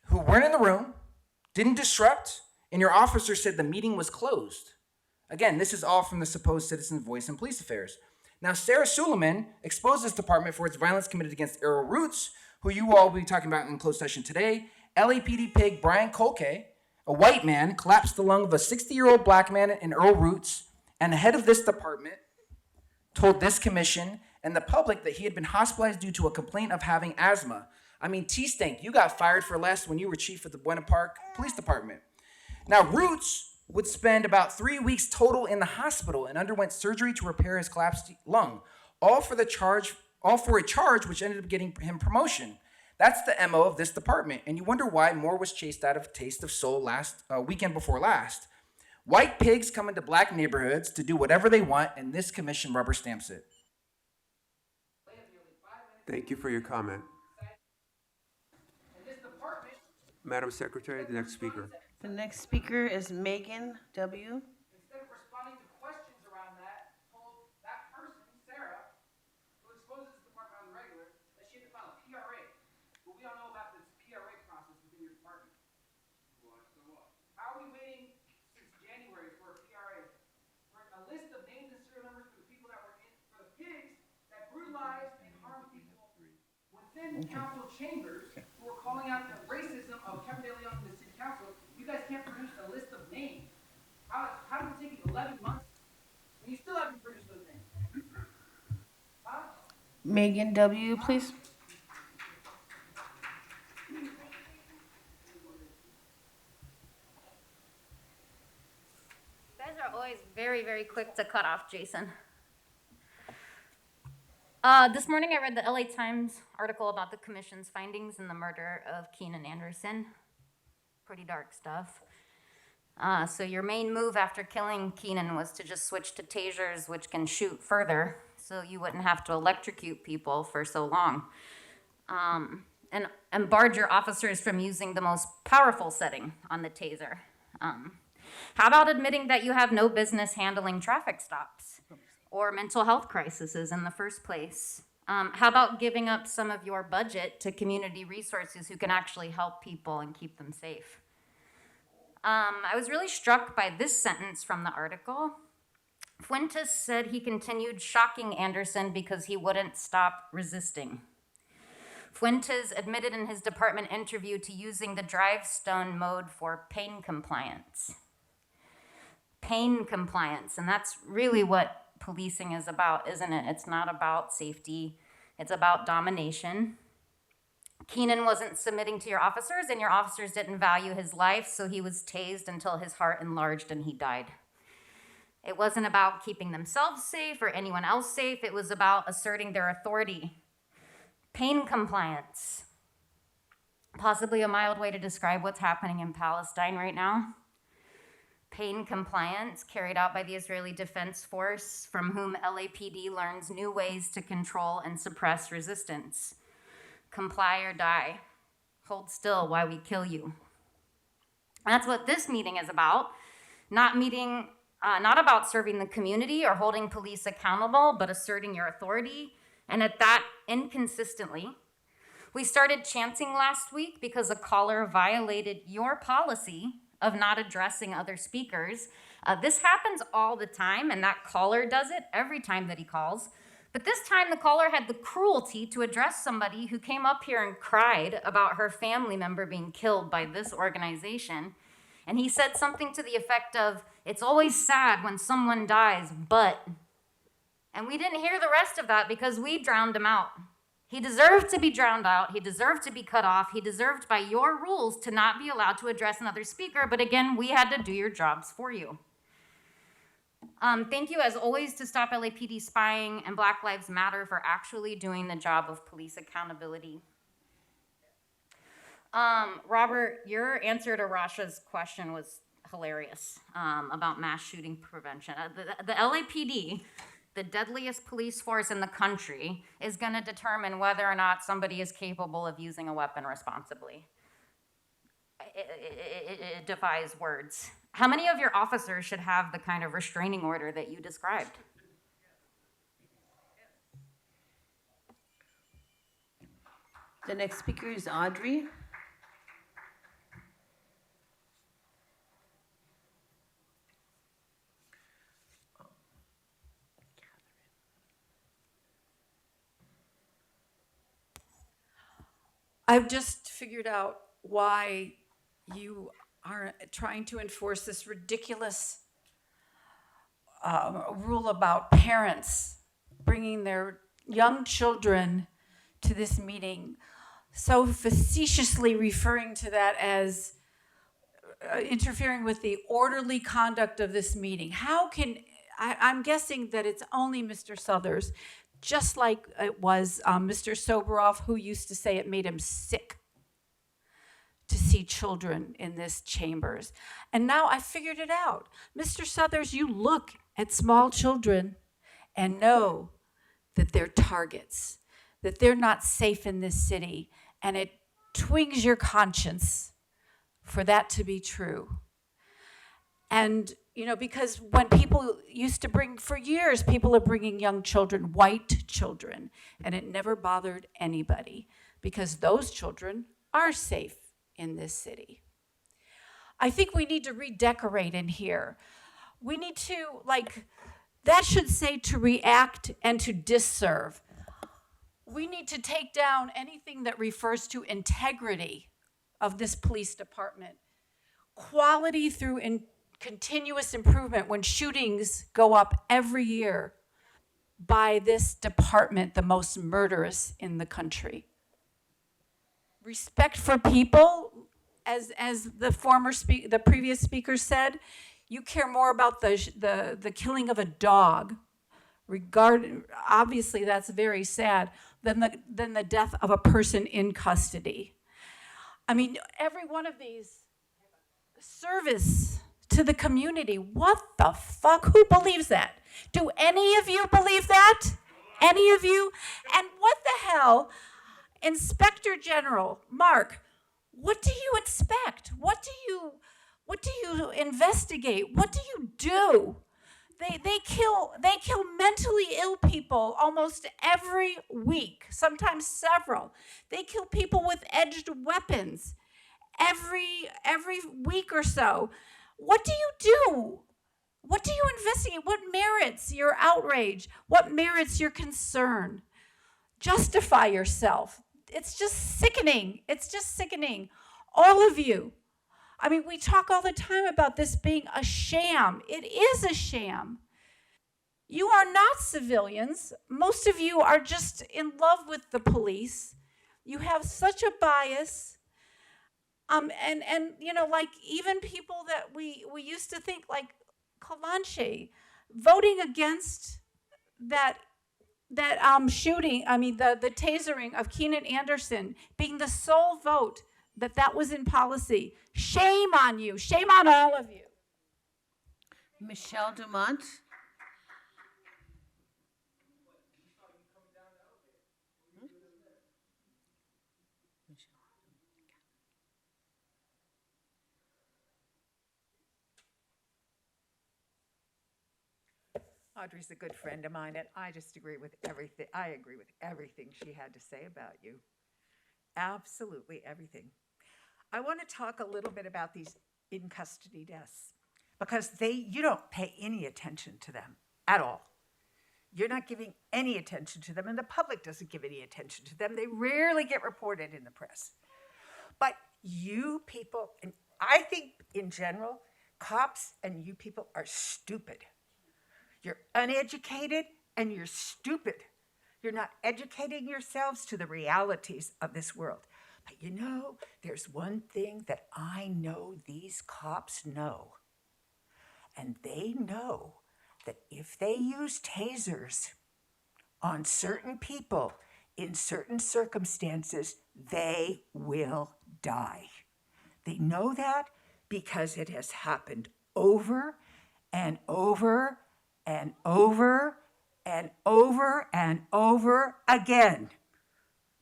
who weren't in the room, didn't disrupt, and your officer said the meeting was closed. Again, this is all from the supposed citizen's voice in police affairs. Now, Sarah Suleiman exposed this department for its violence committed against Errol Roots, who you all will be talking about in closed session today. LAPD pig Brian Kolke, a white man, collapsed the lung of a 60-year-old black man in Errol Roots, and the head of this department told this commission and the public that he had been hospitalized due to a complaint of having asthma. I mean, T-Stank, you got fired for less when you were chief of the Buena Park Police Department. Now, Roots would spend about 3 weeks total in the hospital and underwent surgery to repair his collapsed lung, all for a charge which ended up getting him promotion. That's the MO of this department, and you wonder why Moore was chased out of Taste of Soul last weekend before last. White pigs come into black neighborhoods to do whatever they want, and this commission rubber stamps it. Thank you for your comment. Madam Secretary, the next speaker. The next speaker is Megan W. Instead of responding to questions around that, told that person, Sarah, who exposes the department on the regular, that she had to file a PRA. But we all know about this PRA process within your department. How are we waiting since January for a PRA? For a list of names and serial numbers for the people that were in, for the pigs that brutalized and harmed people within council chambers who were calling out the racism of Kevin De Leon in the city council. You guys can't produce a list of names. How did it take you 11 months and you still haven't produced those names? Huh? Megan W., please. You guys are always very, very quick to cut off Jason. This morning I read the LA Times article about the commission's findings in the murder of Keenan Anderson. Pretty dark stuff. So your main move after killing Keenan was to just switch to tasers, which can shoot further, so you wouldn't have to electrocute people for so long. And barred your officers from using the most powerful setting on the taser. How about admitting that you have no business handling traffic stops or mental health crises in the first place? How about giving up some of your budget to community resources who can actually help people and keep them safe? I was really struck by this sentence from the article. Fuentes said he continued shocking Anderson because he wouldn't stop resisting. Fuentes admitted in his department interview to using the drive-stone mode for pain compliance. Pain compliance, and that's really what policing is about, isn't it? It's not about safety, it's about domination. Keenan wasn't submitting to your officers, and your officers didn't value his life, so he was tased until his heart enlarged and he died. It wasn't about keeping themselves safe or anyone else safe, it was about asserting their authority. Pain compliance. Possibly a mild way to describe what's happening in Palestine right now. Pain compliance carried out by the Israeli Defense Force, from whom LAPD learns new ways to control and suppress resistance. Comply or die. Hold still while we kill you. And that's what this meeting is about. Not about serving the community or holding police accountable, but asserting your authority. And at that, inconsistently, we started chanting last week because a caller violated your policy of not addressing other speakers. This happens all the time, and that caller does it every time that he calls. But this time the caller had the cruelty to address somebody who came up here and cried about her family member being killed by this organization. And he said something to the effect of, "It's always sad when someone dies, but..." And we didn't hear the rest of that because we drowned him out. He deserved to be drowned out. He deserved to be cut off. He deserved by your rules to not be allowed to address another speaker. But again, we had to do your jobs for you. Thank you, as always, to Stop LAPD Spying and Black Lives Matter for actually doing the job of police accountability. Robert, your answer to Rasha's question was hilarious about mass shooting prevention. The LAPD, the deadliest police force in the country, is going to determine whether or not somebody is capable of using a weapon responsibly. It defies words. How many of your officers should have the kind of restraining order that you described? The next speaker is Audrey. I've just figured out why you are trying to enforce this ridiculous rule about parents bringing their young children to this meeting, so facetiously referring to that as interfering with the orderly conduct of this meeting. How can, I'm guessing that it's only Mr. Southers, just like it was Mr. Soboroff, who used to say it made him sick to see children in this chambers. And now I figured it out. Mr. Southers, you look at small children and know that they're targets, that they're not safe in this city, and it twings your conscience for that to be true. And, you know, because when people used to bring, for years, people are bringing young children, white children, and it never bothered anybody because those children are safe in this city. I think we need to redecorate in here. We need to, like, that should say to react and to disserve. We need to take down anything that refers to integrity of this police department. Quality through continuous improvement when shootings go up every year by this department, the most murderous in the country. Respect for people, as the previous speaker said, you care more about the killing of a dog, obviously that's very sad, than the death of a person in custody. I mean, every one of these service to the community. What the fuck? Who believes that? Do any of you believe that? Any of you? And what the hell? Inspector General, Mark, what do you expect? What do you investigate? What do you do? They kill mentally ill people almost every week, sometimes several. They kill people with edged weapons every week or so. What do you do? What do you investigate? What merits your outrage? What merits your concern? Justify yourself. It's just sickening. It's just sickening. All of you. I mean, we talk all the time about this being a sham. It is a sham. You are not civilians. Most of you are just in love with the police. You have such a bias. And you know, like even people that we used to think like Kalanche, voting against that shooting, I mean the tasering of Keenan Anderson being the sole vote that was in policy. Shame on you. Shame on all of you. Michelle Dumont. Audrey's a good friend of mine, and I just agree with everything. I agree with everything she had to say about you. Absolutely everything. I want to talk a little bit about these in custody deaths because you don't pay any attention to them at all. You're not giving any attention to them, and the public doesn't give any attention to them. They rarely get reported in the press. But you people, and I think in general, cops and you people are stupid. You're uneducated and you're stupid. You're not educating yourselves to the realities of this world. But you know, there's one thing that I know these cops know. And they know that if they use tasers on certain people in certain circumstances, they will die. They know that because it has happened over and over and over and over and over again.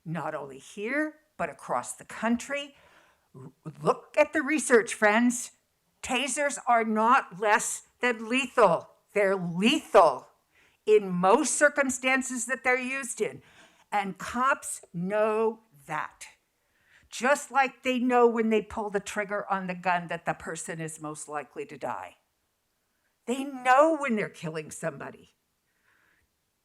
Not only here, but across the country. Look at the research, friends. Tasers are not less than lethal. They're lethal in most circumstances that they're used in. And cops know that. Just like they know when they pull the trigger on the gun that the person is most likely to die. They know when they're killing somebody.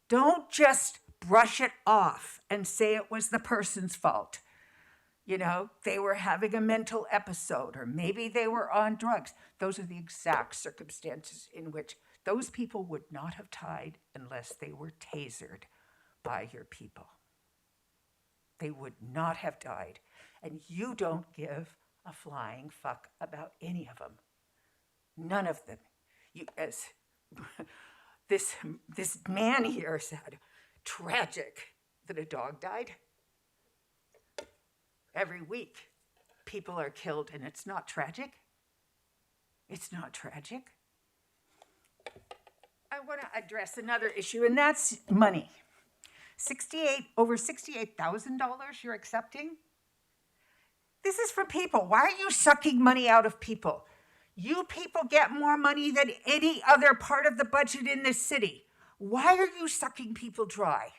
Don't just brush it off and say it was the person's fault. You know, they were having a mental episode, or maybe they were on drugs. Those are the exact circumstances in which those people would not have died unless they were tasered by your people. They would not have died. And you don't give a flying fuck about any of them. None of them. You, as this man here said, tragic that a dog died every week. people are killed and it's not tragic? It's not tragic. I want to address another issue, and that's money. Over $68,000 you're accepting? This is from people. Why are you sucking money out of people? You people get more money than any other part of the budget in this city. Why are you sucking people dry?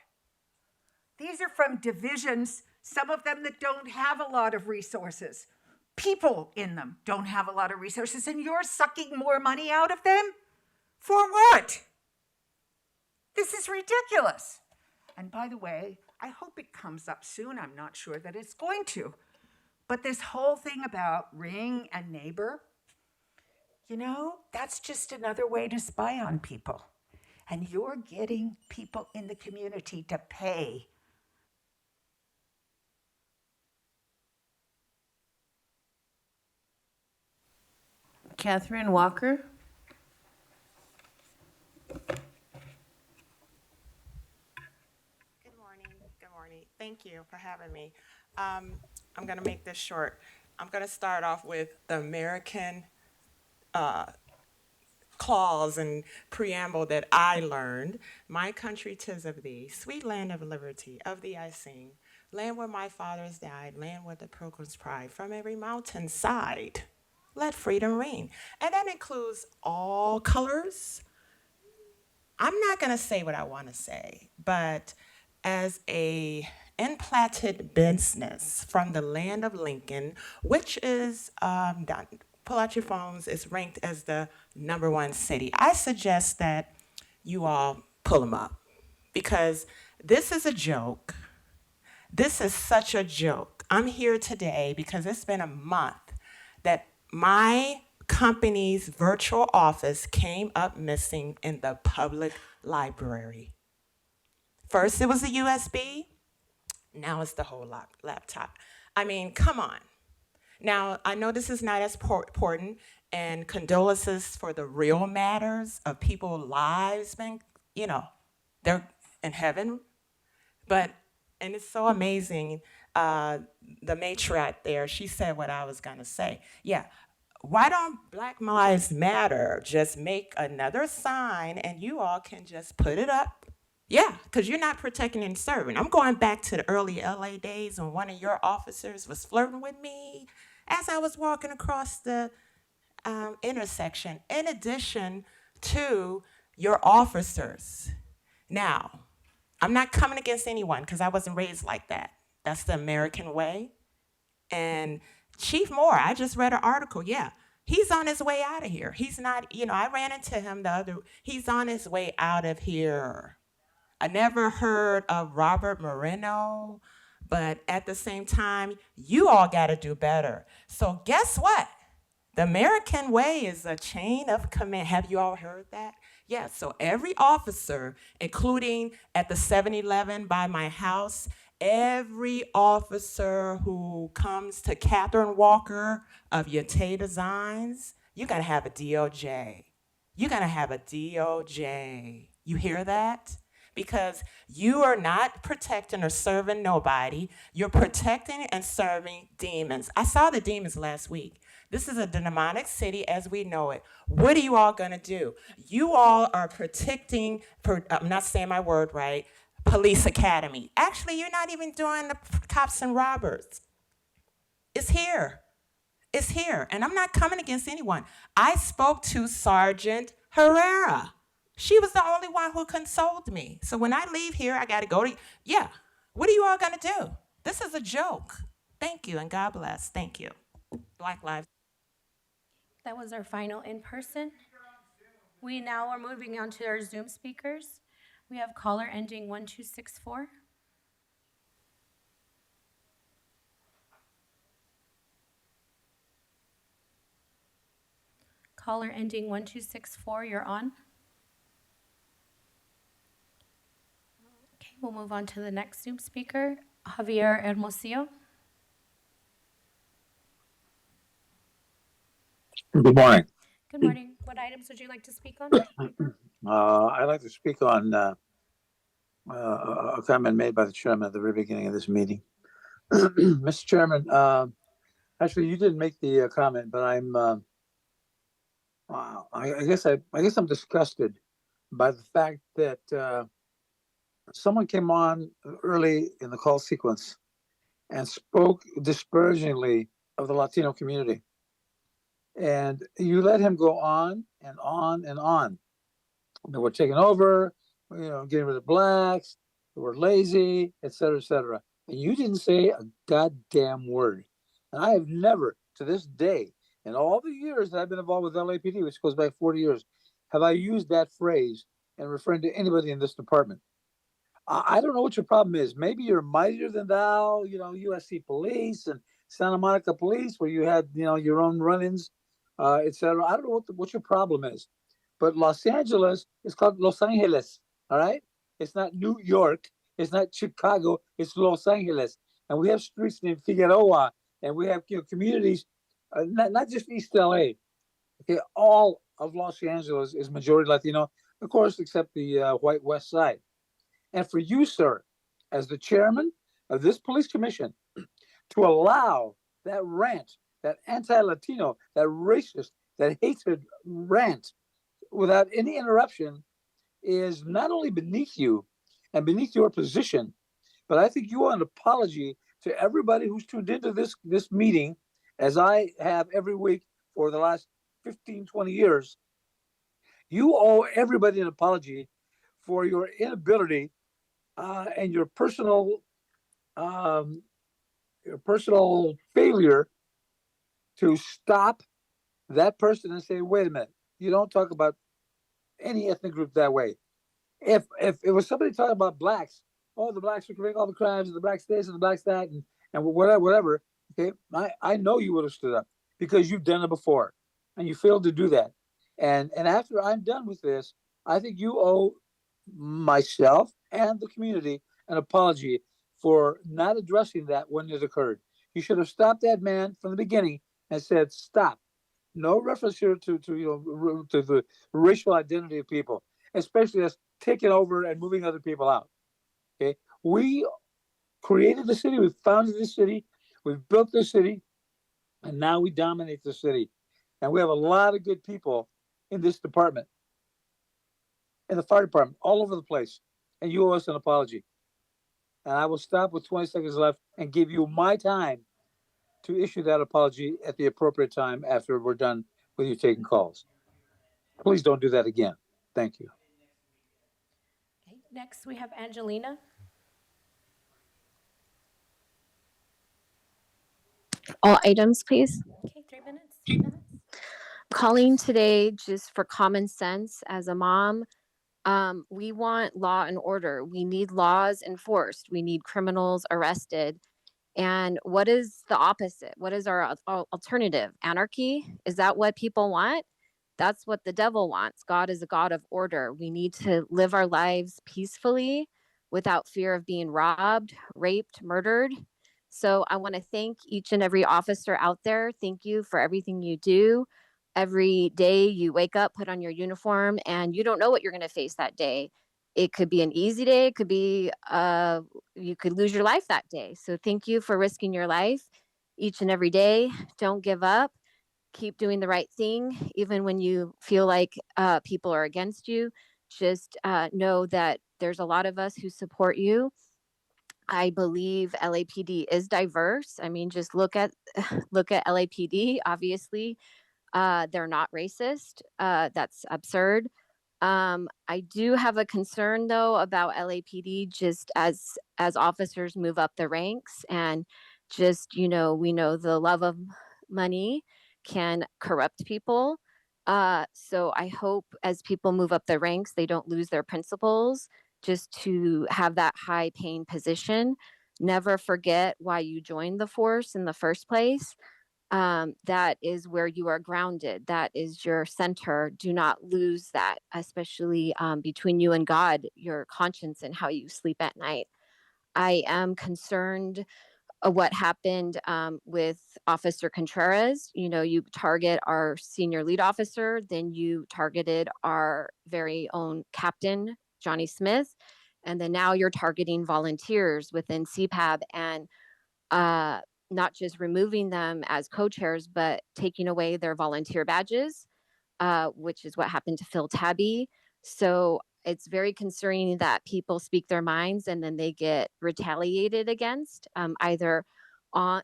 These are from divisions, some of them that don't have a lot of resources. People in them don't have a lot of resources, and you're sucking more money out of them? For what? This is ridiculous. And by the way, I hope it comes up soon. I'm not sure that it's going to. But this whole thing about Ring and Neighbor, that's just another way to spy on people. And you're getting people in the community to pay. Catherine Walker. Good morning. Thank you for having me. I'm going to make this short. I'm going to start off with the American clause and preamble that I learned. My country 'tis of thee, sweet land of liberty, of thee I sing. Land where my fathers died, land where the pilgrims pride, from every mountain side, let freedom ring. And that includes all colors. I'm not going to say what I want to say, but as a implanted business from the land of Lincoln, which is, pull out your phones, is ranked as the #1 city. I suggest that you all pull them up because this is a joke. This is such a joke. I'm here today because it's been a month that my company's virtual office came up missing in the public library. First it was the USB, now it's the whole laptop. I mean, come on. Now, I know this is not as important, and condolences for the real matters of people's lives, they're in heaven. And it's so amazing, the matriarch there, she said what I was gonna say. Yeah, why don't Black Lives Matter just make another sign and you all can just put it up? Yeah, because you're not protecting and serving. I'm going back to the early LA days when one of your officers was flirting with me as I was walking across the intersection, in addition to your officers. Now, I'm not coming against anyone because I wasn't raised like that. That's the American way. And Chief Moore, I just read an article. Yeah, he's on his way out of here. He's not, I ran into him he's on his way out of here. I never heard of Robert Moreno, but at the same time, you all got to do better. So guess what? The American way is a chain of command. Have you all heard that? Yeah, so every officer, including at the 7-Eleven by my house, every officer who comes to Catherine Walker of Yate Designs, you got to have a DOJ. You got to have a DOJ. You hear that? Because you are not protecting or serving nobody. You're protecting and serving demons. I saw the demons last week. This is a demonic city as we know it. What are you all going to do? You all are protecting, I'm not saying my word right, police academy. Actually, you're not even doing the cops and robbers. It's here. It's here. And I'm not coming against anyone. I spoke to Sergeant Herrera. She was the only one who consoled me. So when I leave here, I got to go to, what are you all going to do? This is a joke. Thank you, and God bless. Thank you. Black Lives. That was our final in-person. We now are moving on to our Zoom speakers. We have caller ending 1264. Caller ending 1264, you're on. Okay, we'll move on to the next Zoom speaker, Javier Hermosillo. Good morning. Good morning. What items would you like to speak on? I'd like to speak on a comment made by the chairman at the very beginning of this meeting. Mr. Chairman, Actually, you didn't make the comment, but I guess I'm disgusted by the fact that someone came on early in the call sequence and spoke disparagingly of the Latino community. And you let him go on and on and on. That we're taking over, getting rid of blacks, we're lazy, et cetera, and you didn't say a goddamn word. And I have never, to this day, in all the years that I've been involved with LAPD, which goes back 40 years, have I used that phrase and referring to anybody in this department. I don't know what your problem is. Maybe you're mightier than thou, USC police and Santa Monica police, where you had, your own run-ins, et cetera. I don't know what your problem is. But Los Angeles is called Los Angeles, all right? It's not New York. It's not Chicago. It's Los Angeles. And we have streets named Figueroa, and we have communities, not just East LA. Okay, all of Los Angeles is majority Latino, of course, except the white West Side. And for you, sir, as the chairman of this police commission, to allow that rant, that anti-Latino, that racist, that hatred rant without any interruption is not only beneath you and beneath your position, but I think you owe an apology to everybody who's tuned into this meeting, as I have every week for the last 15, 20 years. You owe everybody an apology for your inability and your personal failure to stop that person and say, wait a minute, you don't talk about any ethnic group that way. If it was somebody talking about blacks, the blacks are committing all the crimes, and the blacks this and the blacks that, and whatever, okay, I know you would have stood up because you've done it before, and you failed to do that. And after I'm done with this, I think you owe myself and the community an apology for not addressing that when it occurred. You should have stopped that man from the beginning and said, stop. No reference here to the racial identity of people, especially us taking over and moving other people out. Okay, we created the city, we founded the city, we've built the city, and now we dominate the city. And we have a lot of good people in this department, in the fire department, all over the place. And you owe us an apology. And I will stop with 20 seconds left and give you my time to issue that apology at the appropriate time after we're done with you taking calls. Please don't do that again. Thank you. Okay, next we have Angelina. All items, please. Okay, 3 minutes. Calling today just for common sense as a mom. We want law and order. We need laws enforced. We need criminals arrested. And what is the opposite? What is our alternative? Anarchy? Is that what people want? That's what the devil wants. God is a God of order. We need to live our lives peacefully without fear of being robbed, raped, murdered. So I want to thank each and every officer out there. Thank you for everything you do. Every day you wake up, put on your uniform, and you don't know what you're going to face that day. It could be an easy day. It could be, you could lose your life that day. So thank you for risking your life each and every day. Don't give up. Keep doing the right thing, even when you feel like people are against you. Just know that there's a lot of us who support you. I believe LAPD is diverse. I mean, just look at LAPD. Obviously, they're not racist. That's absurd. I do have a concern though about LAPD just as officers move up the ranks and just, we know the love of money can corrupt people. So I hope as people move up the ranks, they don't lose their principles just to have that high paying position. Never forget why you joined the force in the first place. That is where you are grounded. That is your center. Do not lose that, especially between you and God, your conscience and how you sleep at night. I am concerned what happened with Officer Contreras. You target our senior lead officer, then you targeted our very own captain, Johnny Smith, and then now you're targeting volunteers within CPAB. And not just removing them as co-chairs, but taking away their volunteer badges, which is what happened to Phil Tabby. So it's very concerning that people speak their minds and then they get retaliated against, either on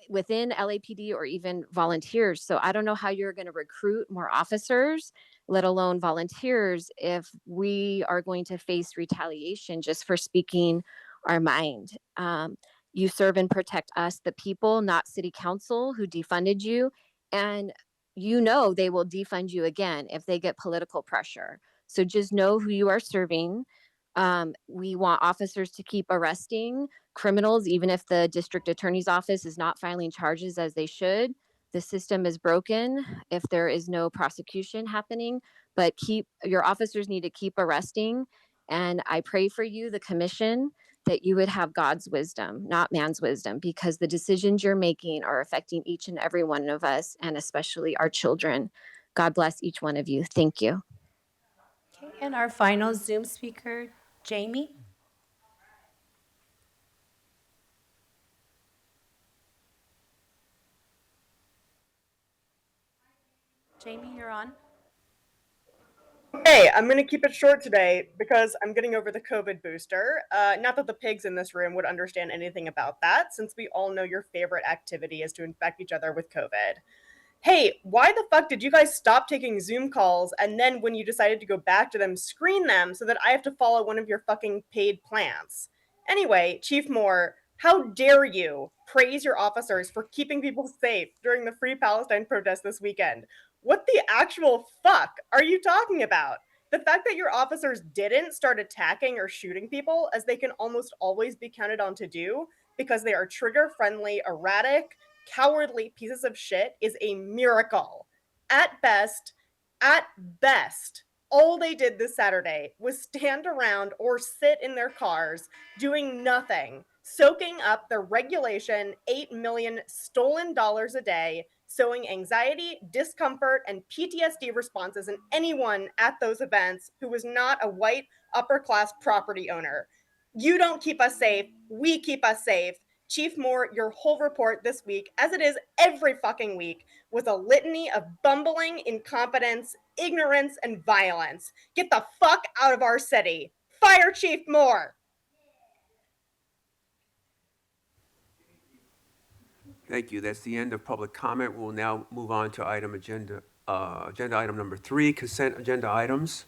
within LAPD or even volunteers. So I don't know how you're going to recruit more officers, let alone volunteers, if we are going to face retaliation just for speaking our mind. You serve and protect us, the people, not city council who defunded you. And you know they will defund you again if they get political pressure. So just know who you are serving. We want officers to keep arresting criminals, even if the district attorney's office is not filing charges as they should. The system is broken if there is no prosecution happening, but your officers need to keep arresting. And I pray for you, the commission, that you would have God's wisdom, not man's wisdom, because the decisions you're making are affecting each and every one of us, and especially our children. God bless each one of you. Thank you. Okay, and our final Zoom speaker, Jamie. Jamie, you're on. Hey, I'm going to keep it short today because I'm getting over the COVID booster. Not that the pigs in this room would understand anything about that, since we all know your favorite activity is to infect each other with COVID. Hey, why the fuck did you guys stop taking Zoom calls and then when you decided to go back to them, screen them so that I have to follow one of your fucking paid plans? Anyway, Chief Moore, how dare you praise your officers for keeping people safe during the Free Palestine protest this weekend? What the actual fuck are you talking about? The fact that your officers didn't start attacking or shooting people, as they can almost always be counted on to do, because they are trigger-friendly, erratic, cowardly pieces of shit, is a miracle. At best, all they did this Saturday was stand around or sit in their cars doing nothing, soaking up the regulation $8 million stolen dollars a day, sowing anxiety, discomfort, and PTSD responses in anyone at those events who was not a white upper-class property owner. You don't keep us safe, we keep us safe. Chief Moore, your whole report this week, as it is every fucking week, was a litany of bumbling, incompetence, ignorance, and violence. Get the fuck out of our city. Fire Chief Moore! Thank you. That's the end of public comment. We'll now move on to agenda item number 3, consent agenda items.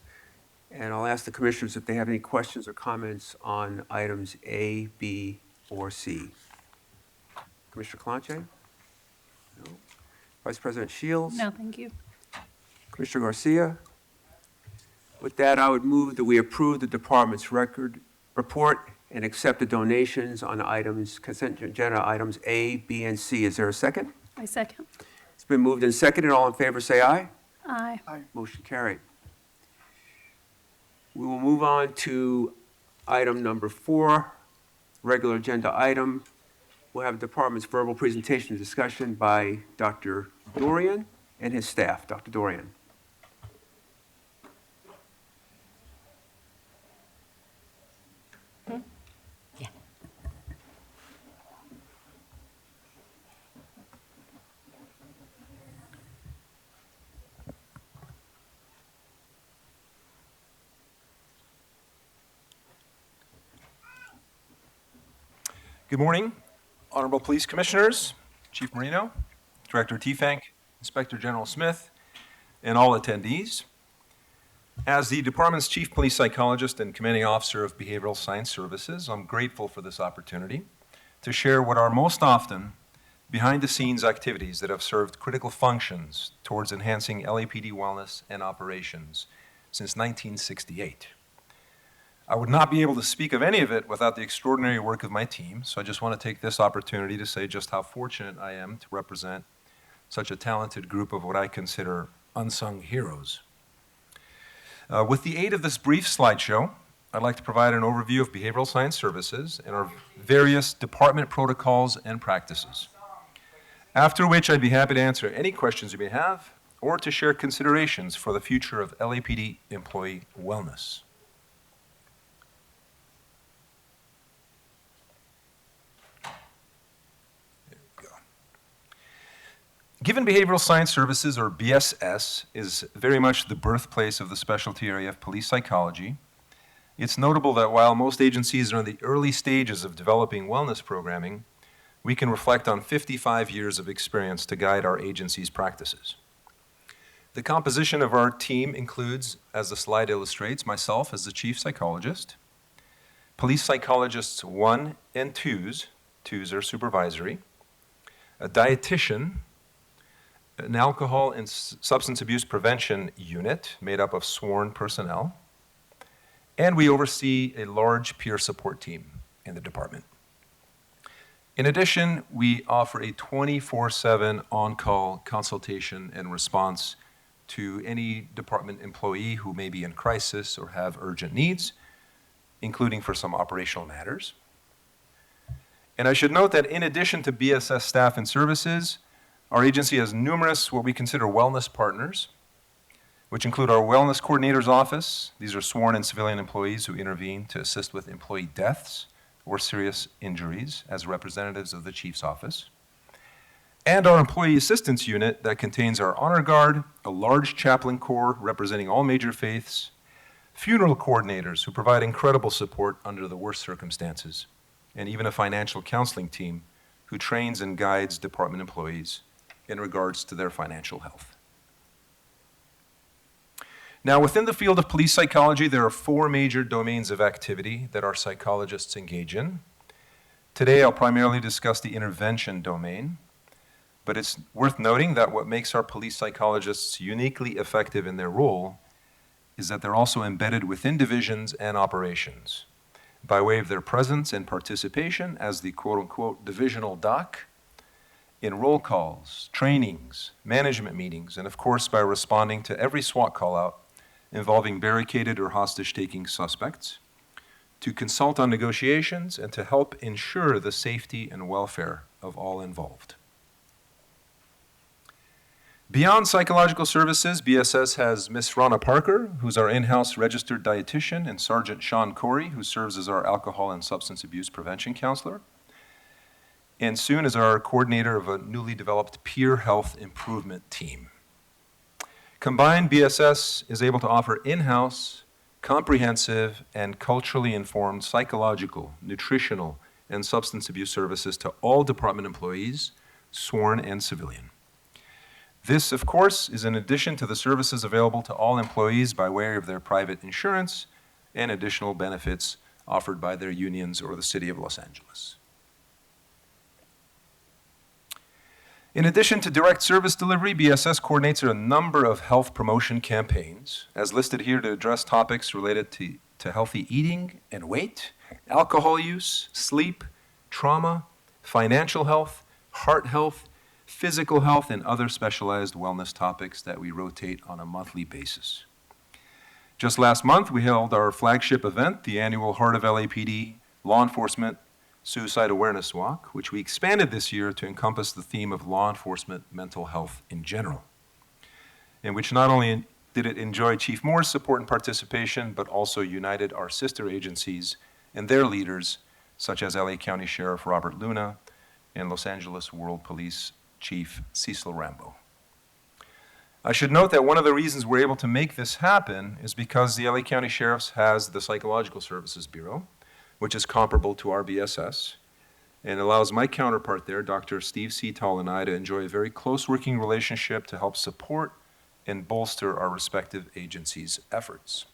And I'll ask the commissioners if they have any questions or comments on items A, B, or C. Commissioner Clanche? No. Vice President Shields? No, thank you. Commissioner Garcia? With that, I would move that we approve the department's report and accept the donations on consent agenda items A, B, and C. Is there a second? I second. It's been moved and seconded. All in favor, say aye. Aye. Motion carried. We will move on to item number 4, regular agenda item. We'll have the department's verbal presentation and discussion by Dr. Dorian and his staff. Dr. Dorian. Good morning, Honorable Police Commissioners, Chief Marino, Director Tefank, Inspector General Smith, and all attendees. As the department's Chief Police Psychologist and Commanding Officer of Behavioral Science Services, I'm grateful for this opportunity to share what are most often behind-the-scenes activities that have served critical functions towards enhancing LAPD wellness and operations since 1968. I would not be able to speak of any of it without the extraordinary work of my team, so I just want to take this opportunity to say just how fortunate I am to represent such a talented group of what I consider unsung heroes. With the aid of this brief slideshow, I'd like to provide an overview of behavioral science services and our various department protocols and practices. After which, I'd be happy to answer any questions you may have or to share considerations for the future of LAPD employee wellness. There we go. Given Behavioral Science Services, or BSS, is very much the birthplace of the specialty area of police psychology, it's notable that while most agencies are in the early stages of developing wellness programming, we can reflect on 55 years of experience to guide our agency's practices. The composition of our team includes, as the slide illustrates, myself as the chief psychologist, police psychologists 1 and 2s are supervisory, a dietitian, an alcohol and substance abuse prevention unit made up of sworn personnel, and we oversee a large peer support team in the department. In addition, we offer a 24/7 on-call consultation and response to any department employee who may be in crisis or have urgent needs, including for some operational matters. And I should note that in addition to BSS staff and services, our agency has numerous what we consider wellness partners, which include our Wellness Coordinator's Office. These are sworn and civilian employees who intervene to assist with employee deaths or serious injuries as representatives of the Chief's Office. And our Employee Assistance Unit that contains our Honor Guard, a large chaplain corps representing all major faiths, funeral coordinators who provide incredible support under the worst circumstances, and even a financial counseling team who trains and guides department employees in regards to their financial health. Now, within the field of police psychology, there are 4 major domains of activity that our psychologists engage in. Today, I'll primarily discuss the intervention domain, but it's worth noting that what makes our police psychologists uniquely effective in their role is that they're also embedded within divisions and operations by way of their presence and participation as the quote-unquote divisional doc in roll calls, trainings, management meetings, and of course by responding to every SWAT call-out involving barricaded or hostage-taking suspects, to consult on negotiations, and to help ensure the safety and welfare of all involved. Beyond psychological services, BSS has Ms. Rana Parker, who's our in-house registered dietitian, and Sergeant Sean Corey, who serves as our alcohol and substance abuse prevention counselor, and soon as our coordinator of a newly developed peer health improvement team. Combined, BSS is able to offer in-house, comprehensive, and culturally informed psychological, nutritional, and substance abuse services to all department employees, sworn and civilian. This, of course, is in addition to the services available to all employees by way of their private insurance and additional benefits offered by their unions or the City of Los Angeles. In addition to direct service delivery, BSS coordinates a number of health promotion campaigns, as listed here, to address topics related to healthy eating and weight, alcohol use, sleep, trauma, financial health, heart health, physical health, and other specialized wellness topics that we rotate on a monthly basis. Just last month, we held our flagship event, the annual Heart of LAPD Law Enforcement Suicide Awareness Walk, which we expanded this year to encompass the theme of law enforcement mental health in general, in which not only did it enjoy Chief Moore's support and participation, but also united our sister agencies and their leaders, such as LA County Sheriff Robert Luna and Los Angeles World Police Chief Cecil Rambo. I should note that one of the reasons we're able to make this happen is because the LA County Sheriff's has the Psychological Services Bureau, which is comparable to our BSS, and allows my counterpart there, Dr. Steve Seatall, and I to enjoy a very close working relationship to help support and bolster our respective agencies' efforts.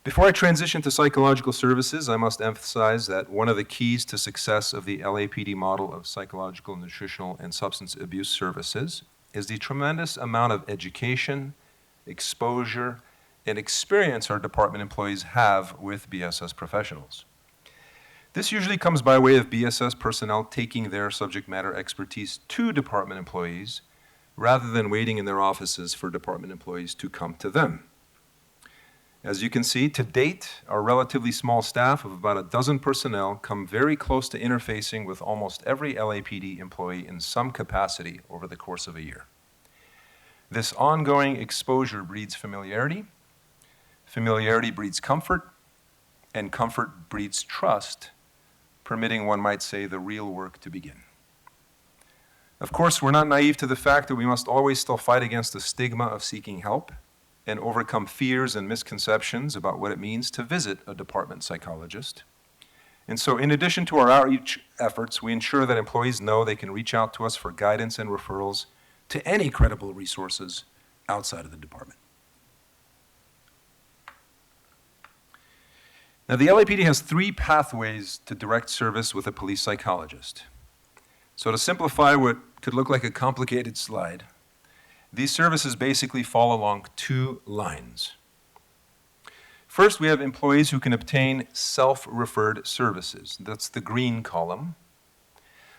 Before I transition to psychological services, I must emphasize that one of the keys to success of the LAPD model of psychological, nutritional, and substance abuse services is the tremendous amount of education, exposure, and experience our department employees have with BSS professionals. This usually comes by way of BSS personnel taking their subject matter expertise to department employees rather than waiting in their offices for department employees to come to them. As you can see, to date, our relatively small staff of about a dozen personnel come very close to interfacing with almost every LAPD employee in some capacity over the course of a year. This ongoing exposure breeds familiarity. Familiarity breeds comfort, and comfort breeds trust, permitting, one might say, the real work to begin. Of course, we're not naive to the fact that we must always still fight against the stigma of seeking help and overcome fears and misconceptions about what it means to visit a department psychologist. And so, in addition to our outreach efforts, we ensure that employees know they can reach out to us for guidance and referrals to any credible resources outside of the department. Now, the LAPD has 3 pathways to direct service with a police psychologist. So to simplify what could look like a complicated slide, these services basically fall along 2 lines. First, we have employees who can obtain self-referred services. That's the green column,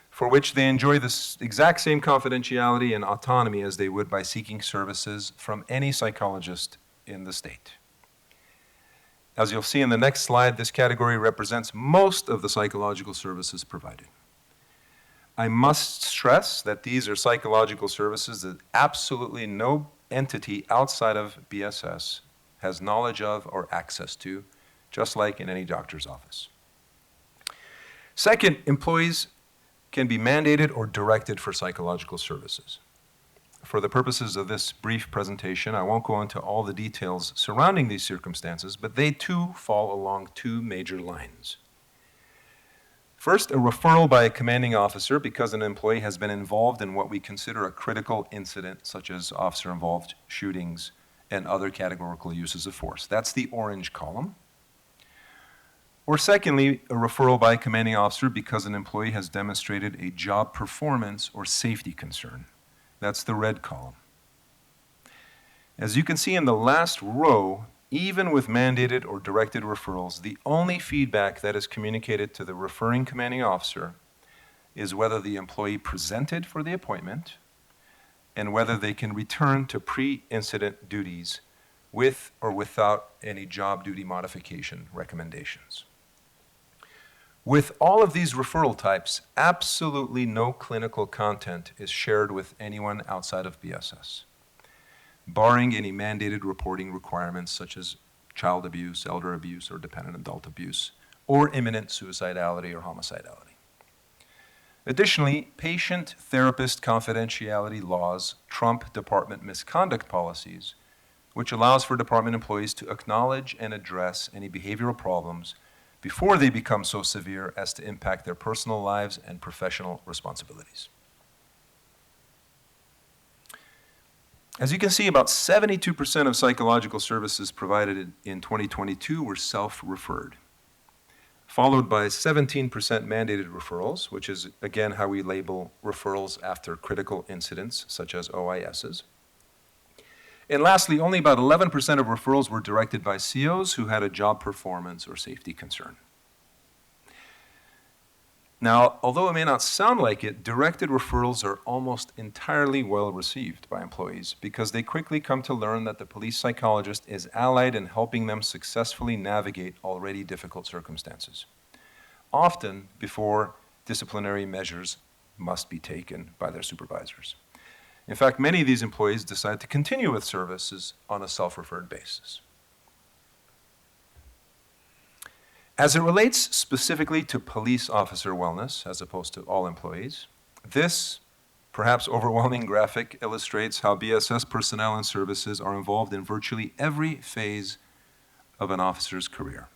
for which they enjoy the exact same confidentiality and autonomy as they would by seeking services from any psychologist in the state. As you'll see in the next slide, this category represents most of the psychological services provided. I must stress that these are psychological services that absolutely no entity outside of BSS has knowledge of or access to, just like in any doctor's office. Second, employees can be mandated or directed for psychological services. For the purposes of this brief presentation, I won't go into all the details surrounding these circumstances, but they too fall along 2 major lines. First, a referral by a commanding officer because an employee has been involved in what we consider a critical incident, such as officer-involved shootings and other categorical uses of force. That's the orange column. Or secondly, a referral by a commanding officer because an employee has demonstrated a job performance or safety concern. That's the red column. As you can see in the last row, even with mandated or directed referrals, the only feedback that is communicated to the referring commanding officer is whether the employee presented for the appointment and whether they can return to pre-incident duties with or without any job duty modification recommendations. With all of these referral types, absolutely no clinical content is shared with anyone outside of BSS, barring any mandated reporting requirements such as child abuse, elder abuse, or dependent adult abuse, or imminent suicidality or homicidality. Additionally, patient-therapist confidentiality laws trump department misconduct policies, which allows for department employees to acknowledge and address any behavioral problems before they become so severe as to impact their personal lives and professional responsibilities. As you can see, about 72% of psychological services provided in 2022 were self-referred, followed by 17% mandated referrals, which is, again, how we label referrals after critical incidents, such as OISs. And lastly, only about 11% of referrals were directed by COs who had a job performance or safety concern. Now, although it may not sound like it, directed referrals are almost entirely well received by employees because they quickly come to learn that the police psychologist is allied in helping them successfully navigate already difficult circumstances, often before disciplinary measures must be taken by their supervisors. In fact, many of these employees decide to continue with services on a self-referred basis. As it relates specifically to police officer wellness, as opposed to all employees, this perhaps overwhelming graphic illustrates how BSS personnel and services are involved in virtually every phase of an officer's career.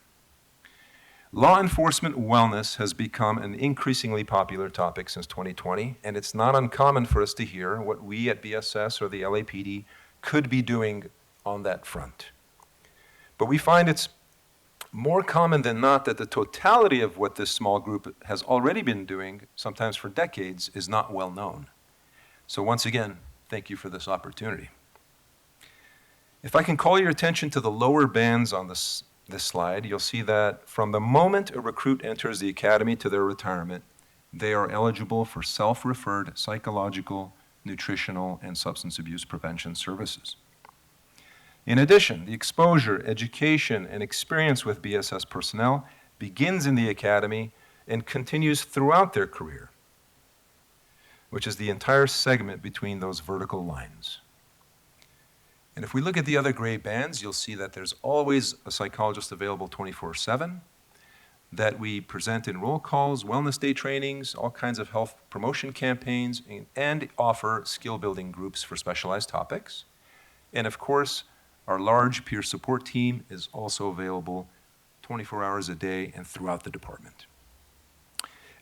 Law enforcement wellness has become an increasingly popular topic since 2020, and it's not uncommon for us to hear what we at BSS or the LAPD could be doing on that front. But we find it's more common than not that the totality of what this small group has already been doing, sometimes for decades, is not well known. So once again, thank you for this opportunity. If I can call your attention to the lower bands on this slide, you'll see that from the moment a recruit enters the academy to their retirement, they are eligible for self-referred psychological, nutritional, and substance abuse prevention services. In addition, the exposure, education, and experience with BSS personnel begins in the academy and continues throughout their career, which is the entire segment between those vertical lines. And if we look at the other gray bands, you'll see that there's always a psychologist available 24/7, that we present in roll calls, wellness day trainings, all kinds of health promotion campaigns, and offer skill-building groups for specialized topics. And of course, our large peer support team is also available 24 hours a day and throughout the department.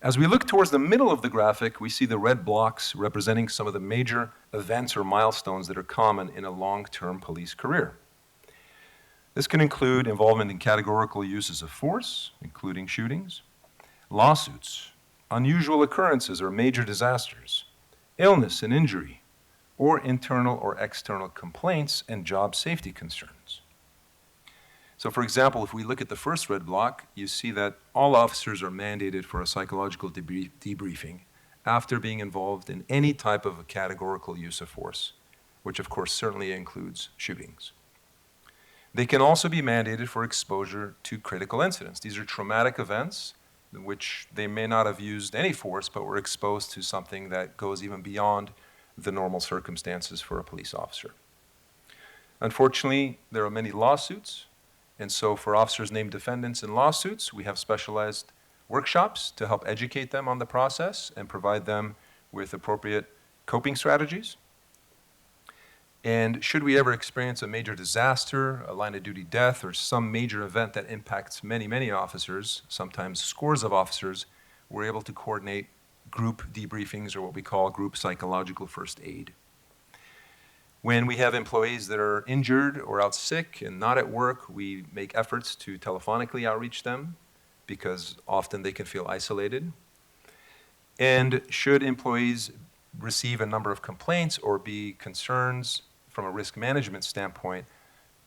As we look towards the middle of the graphic, we see the red blocks representing some of the major events or milestones that are common in a long-term police career. This can include involvement in categorical uses of force, including shootings, lawsuits, unusual occurrences or major disasters, illness and injury, or internal or external complaints and job safety concerns. So for example, if we look at the first red block, you see that all officers are mandated for a psychological debriefing after being involved in any type of a categorical use of force, which of course certainly includes shootings. They can also be mandated for exposure to critical incidents. These are traumatic events in which they may not have used any force, but were exposed to something that goes even beyond the normal circumstances for a police officer. Unfortunately, there are many lawsuits, and so for officers named defendants in lawsuits, we have specialized workshops to help educate them on the process and provide them with appropriate coping strategies. And should we ever experience a major disaster, a line of duty death, or some major event that impacts many, many officers, sometimes scores of officers, we're able to coordinate group debriefings or what we call group psychological first aid. When we have employees that are injured or out sick and not at work, we make efforts to telephonically outreach them because often they can feel isolated. And should employees receive a number of complaints or be concerns from a risk management standpoint,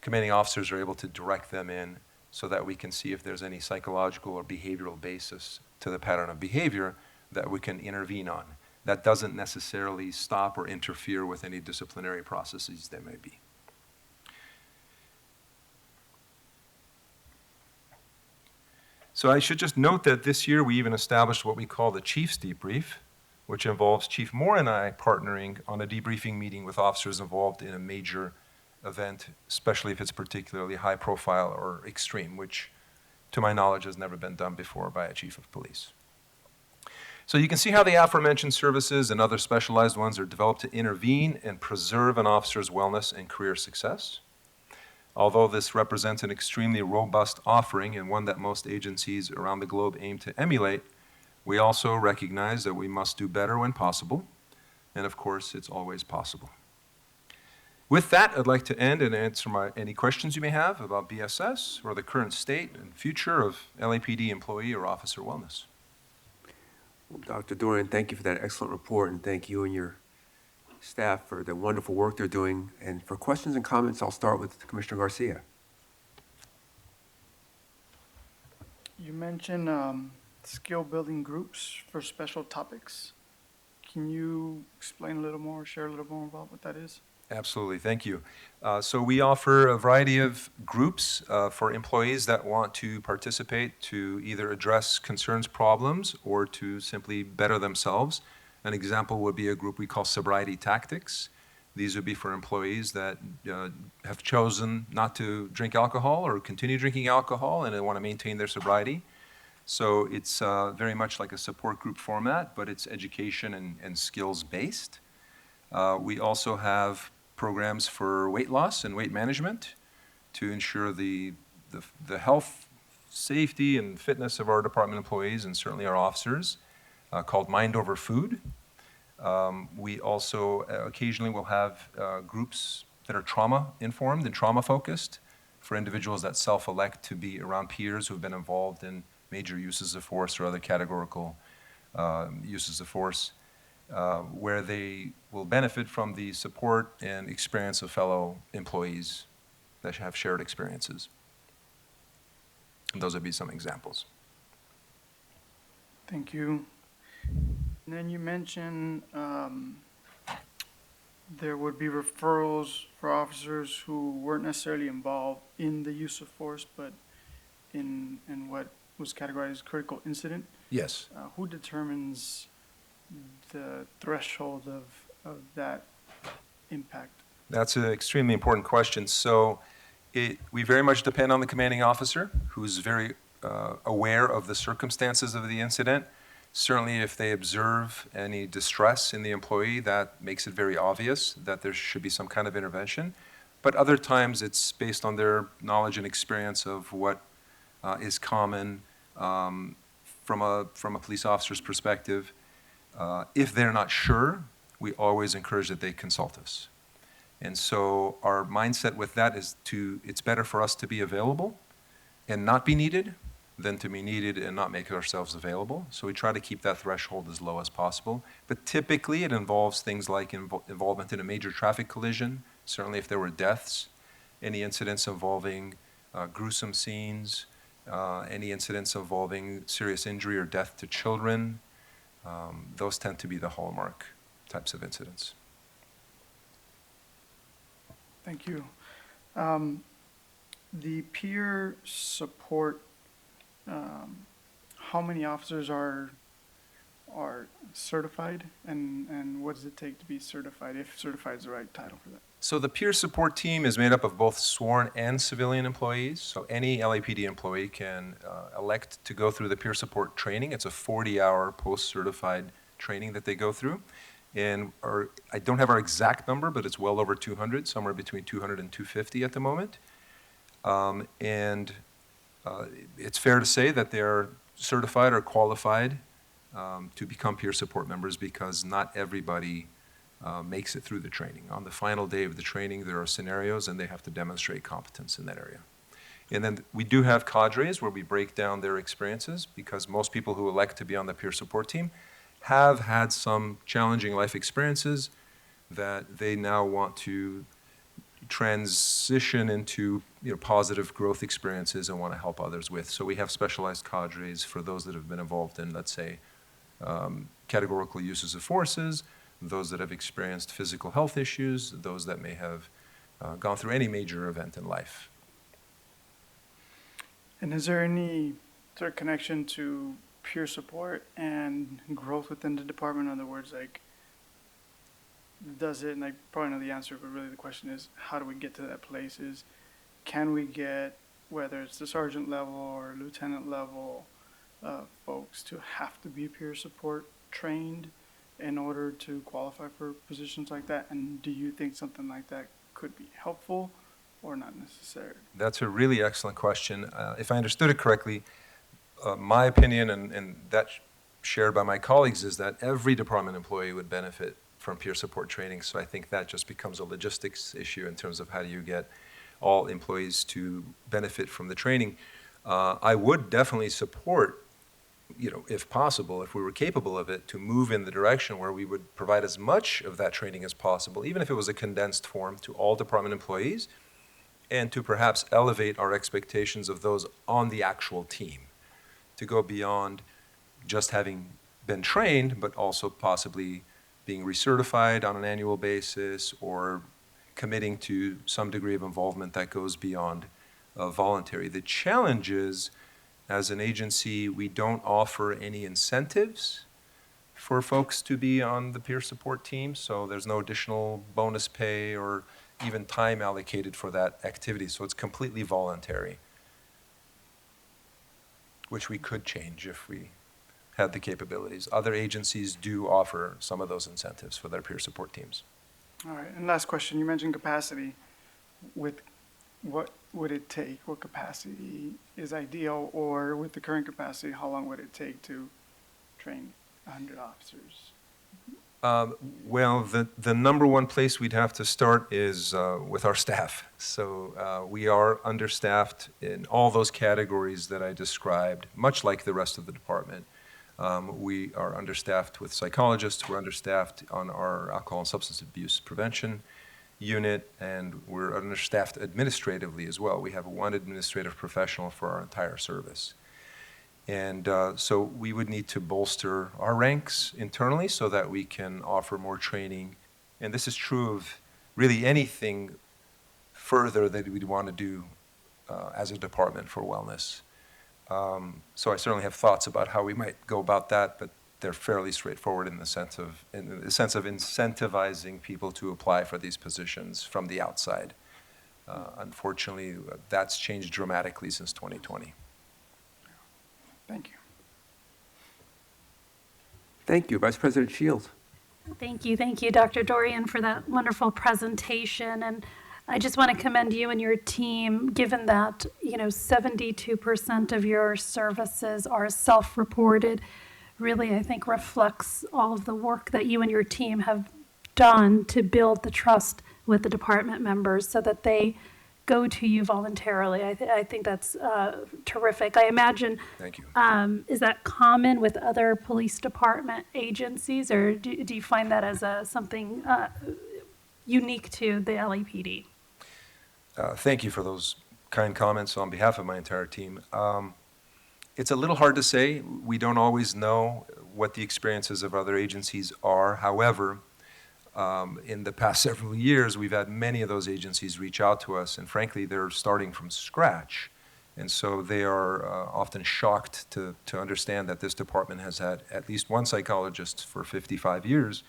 commanding officers are able to direct them in so that we can see if there's any psychological or behavioral basis to the pattern of behavior that we can intervene on. That doesn't necessarily stop or interfere with any disciplinary processes there may be. So I should just note that this year we even established what we call the Chief's Debrief, which involves Chief Moore and I partnering on a debriefing meeting with officers involved in a major event, especially if it's particularly high profile or extreme, which to my knowledge has never been done before by a chief of police. So you can see how the aforementioned services and other specialized ones are developed to intervene and preserve an officer's wellness and career success. Although this represents an extremely robust offering and one that most agencies around the globe aim to emulate, we also recognize that we must do better when possible, and of course, it's always possible. With that, I'd like to end and answer any questions you may have about BSS or the current state and future of LAPD employee or officer wellness. Well, Dr. Dorian, thank you for that excellent report, and thank you and your staff for the wonderful work they're doing. And for questions and comments, I'll start with Commissioner Garcia. You mentioned skill building groups for special topics. Can you explain a little more, share a little more about what that is? Absolutely, thank you. So we offer a variety of groups for employees that want to participate to either address concerns, problems, or to simply better themselves. An example would be a group we call Sobriety Tactics. These would be for employees that have chosen not to drink alcohol or continue drinking alcohol and they want to maintain their sobriety. So it's very much like a support group format, but it's education and skills based. We also have programs for weight loss and weight management to ensure the health, safety, and fitness of our department employees and certainly our officers, called Mind Over Food. We also occasionally will have groups that are trauma-informed and trauma-focused for individuals that self-elect to be around peers who have been involved in major uses of force or other categorical uses of force, where they will benefit from the support and experience of fellow employees that have shared experiences. And those would be some examples. Thank you. And then you mentioned there would be referrals for officers who weren't necessarily involved in the use of force, but in what was categorized as critical incident. Yes. Who determines the threshold of that impact? That's an extremely important question. So we very much depend on the commanding officer, who's very aware of the circumstances of the incident. Certainly, if they observe any distress in the employee, that makes it very obvious that there should be some kind of intervention. But other times, it's based on their knowledge and experience of what is common from a police officer's perspective. If they're not sure, we always encourage that they consult us. And so our mindset with that is it's better for us to be available and not be needed than to be needed and not make ourselves available. So we try to keep that threshold as low as possible. But typically it involves things like involvement in a major traffic collision, certainly if there were deaths, any incidents involving gruesome scenes, any incidents involving serious injury or death to children. Those tend to be the hallmark types of incidents. Thank you. The peer support, how many officers are certified, and what does it take to be certified, if certified is the right title for that? So the peer support team is made up of both sworn and civilian employees. So any LAPD employee can elect to go through the peer support training. It's a 40-hour post-certified training that they go through. And I don't have our exact number, but it's well over 200, somewhere between 200 and 250 at the moment. It's fair to say that they're certified or qualified to become peer support members because not everybody makes it through the training. On the final day of the training, there are scenarios and they have to demonstrate competence in that area. And then we do have cadres where we break down their experiences because most people who elect to be on the peer support team have had some challenging life experiences that they now want to transition into positive growth experiences and want to help others with. So we have specialized cadres for those that have been involved in, let's say, categorical uses of forces, those that have experienced physical health issues, those that may have gone through any major event in life. And is there any sort of connection to peer support and growth within the department? In other words, like, does it, and I probably know the answer, but really the question is, how do we get to that place? Can we get, whether it's the sergeant level or lieutenant level folks, to have to be peer support trained in order to qualify for positions like that? And do you think something like that could be helpful or not necessary? That's a really excellent question. If I understood it correctly, my opinion, and that shared by my colleagues, is that every department employee would benefit from peer support training. So I think that just becomes a logistics issue in terms of how do you get all employees to benefit from the training. I would definitely support, if possible, if we were capable of it, to move in the direction where we would provide as much of that training as possible, even if it was a condensed form, to all department employees, and to perhaps elevate our expectations of those on the actual team, to go beyond just having been trained, but also possibly being recertified on an annual basis or committing to some degree of involvement that goes beyond voluntary. The challenge is, as an agency, we don't offer any incentives for folks to be on the peer support team, so there's no additional bonus pay or even time allocated for that activity, so it's completely voluntary, which we could change if we had the capabilities. Other agencies do offer some of those incentives for their peer support teams. All right, and last question, you mentioned capacity. With what would it take? What capacity is ideal? Or with the current capacity, how long would it take to train 100 officers? Well, the number one place we'd have to start is with our staff. So we are understaffed in all those categories that I described, much like the rest of the department. We are understaffed with psychologists, we're understaffed on our alcohol and substance abuse prevention unit, and we're understaffed administratively as well. We have one administrative professional for our entire service. And so we would need to bolster our ranks internally so that we can offer more training. And this is true of really anything further that we'd want to do as a department for wellness. So I certainly have thoughts about how we might go about that, but they're fairly straightforward in the sense of incentivizing people to apply for these positions from the outside. Unfortunately, that's changed dramatically since 2020. Thank you. Thank you. Vice President Shields. Thank you, Dr. Dorian, for that wonderful presentation. And I just want to commend you and your team, given that, 72% of your services are self-reported. Really, I think reflects all of the work that you and your team have done to build the trust with the department members so that they go to you voluntarily. I think that's terrific. I imagine. Thank you. Is that common with other police department agencies, or do you find that as something unique to the LAPD? Thank you for those kind comments on behalf of my entire team. It's a little hard to say. We don't always know what the experiences of other agencies are. However, in the past several years, we've had many of those agencies reach out to us, and frankly, they're starting from scratch. And so they are often shocked to understand that this department has had at least one psychologist for 55 years.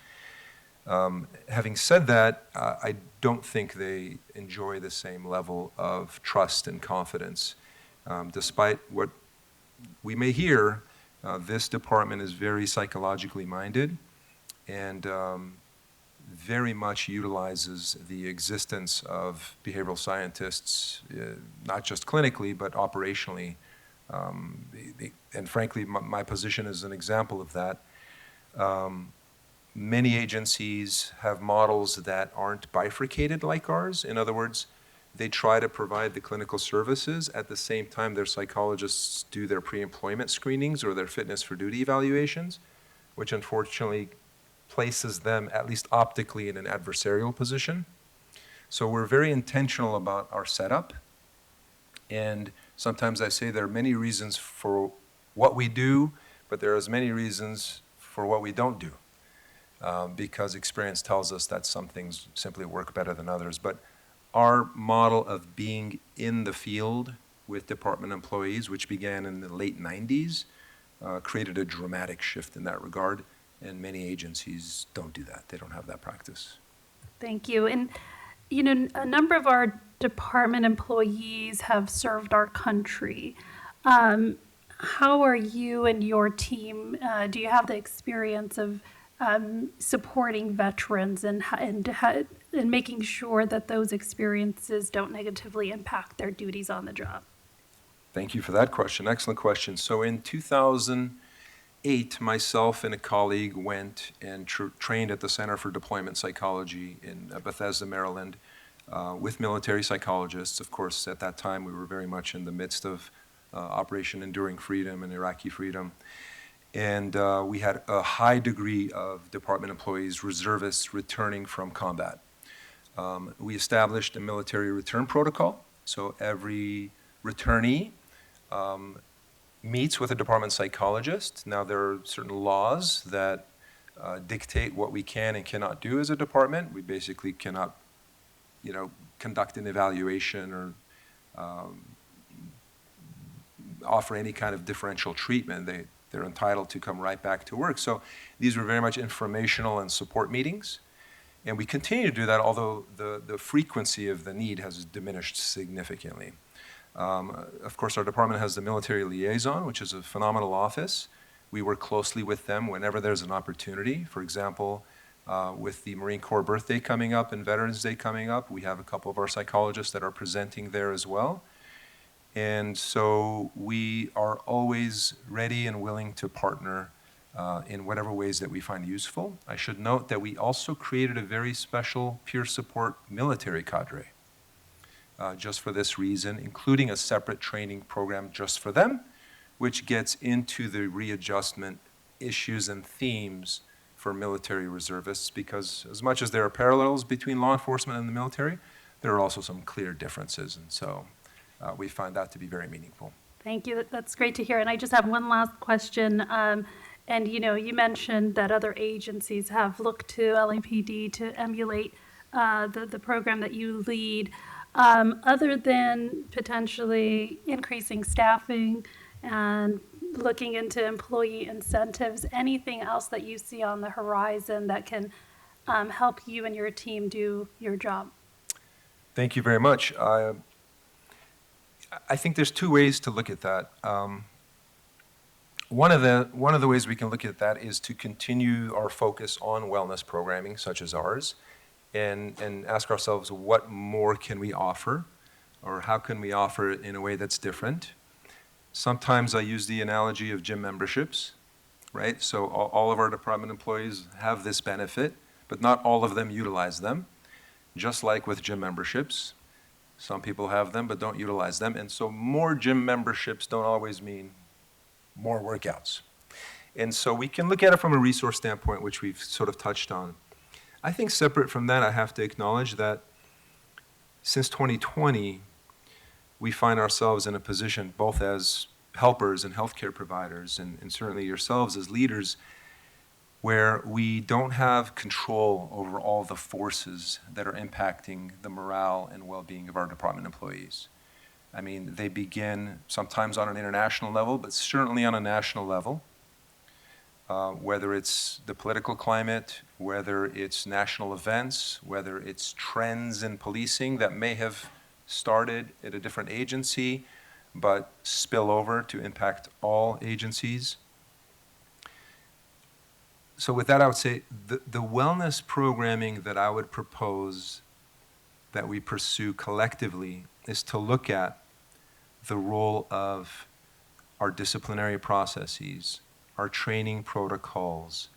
Having said that, I don't think they enjoy the same level of trust and confidence. Despite what we may hear, this department is very psychologically minded and very much utilizes the existence of behavioral scientists, not just clinically, but operationally. And frankly, my position is an example of that. Many agencies have models that aren't bifurcated like ours. In other words, they try to provide the clinical services. At the same time, their psychologists do their pre-employment screenings or their fitness for duty evaluations, which unfortunately places them, at least optically, in an adversarial position. So we're very intentional about our setup. And sometimes I say there are many reasons for what we do, but there are as many reasons for what we don't do. Because experience tells us that some things simply work better than others. But our model of being in the field with department employees, which began in the late 90s, created a dramatic shift in that regard. And many agencies don't do that. They don't have that practice. Thank you. And, a number of our department employees have served our country. How are you and your team, do you have the experience of supporting veterans and making sure that those experiences don't negatively impact their duties on the job? Thank you for that question. Excellent question. So in 2008, myself and a colleague went and trained at the Center for Deployment Psychology in Bethesda, Maryland, with military psychologists. Of course, at that time, we were very much in the midst of Operation Enduring Freedom and Iraqi Freedom. And we had a high degree of department employees, reservists returning from combat. We established a military return protocol. So every returnee meets with a department psychologist. Now, there are certain laws that dictate what we can and cannot do as a department. We basically cannot, conduct an evaluation or offer any kind of differential treatment. They're entitled to come right back to work. So these were very much informational and support meetings. And we continue to do that, although the frequency of the need has diminished significantly. Of course, our department has the military liaison, which is a phenomenal office. We work closely with them whenever there's an opportunity. For example, with the Marine Corps birthday coming up and Veterans Day coming up, we have a couple of our psychologists that are presenting there as well. And so we are always ready and willing to partner in whatever ways that we find useful. I should note that we also created a very special peer support military cadre just for this reason, including a separate training program just for them, which gets into the readjustment issues and themes for military reservists, because as much as there are parallels between law enforcement and the military, there are also some clear differences. And so we find that to be very meaningful. Thank you. That's great to hear. And I just have one last question. And you mentioned that other agencies have looked to LAPD to emulate the program that you lead. Other than potentially increasing staffing and looking into employee incentives, anything else that you see on the horizon that can help you and your team do your job? Thank you very much. I think there's two ways to look at that. one of the ways we can look at that is to continue our focus on wellness programming such as ours, and ask ourselves what more can we offer, or how can we offer it in a way that's different. Sometimes I use the analogy of gym memberships, right? So all of our department employees have this benefit, but not all of them utilize them. Just like with gym memberships, some people have them but don't utilize them. And so more gym memberships don't always mean more workouts. And so we can look at it from a resource standpoint, which we've sort of touched on. I think separate from that, I have to acknowledge that since 2020, we find ourselves in a position, both as helpers and healthcare providers, and certainly yourselves as leaders, where we don't have control over all the forces that are impacting the morale and well-being of our department employees. I mean, they begin sometimes on an international level, but certainly on a national level, whether it's the political climate, whether it's national events, whether it's trends in policing that may have started at a different agency, but spill over to impact all agencies. So with that, I would say the wellness programming that I would propose that we pursue collectively is to look at the role of our disciplinary processes, our training protocols,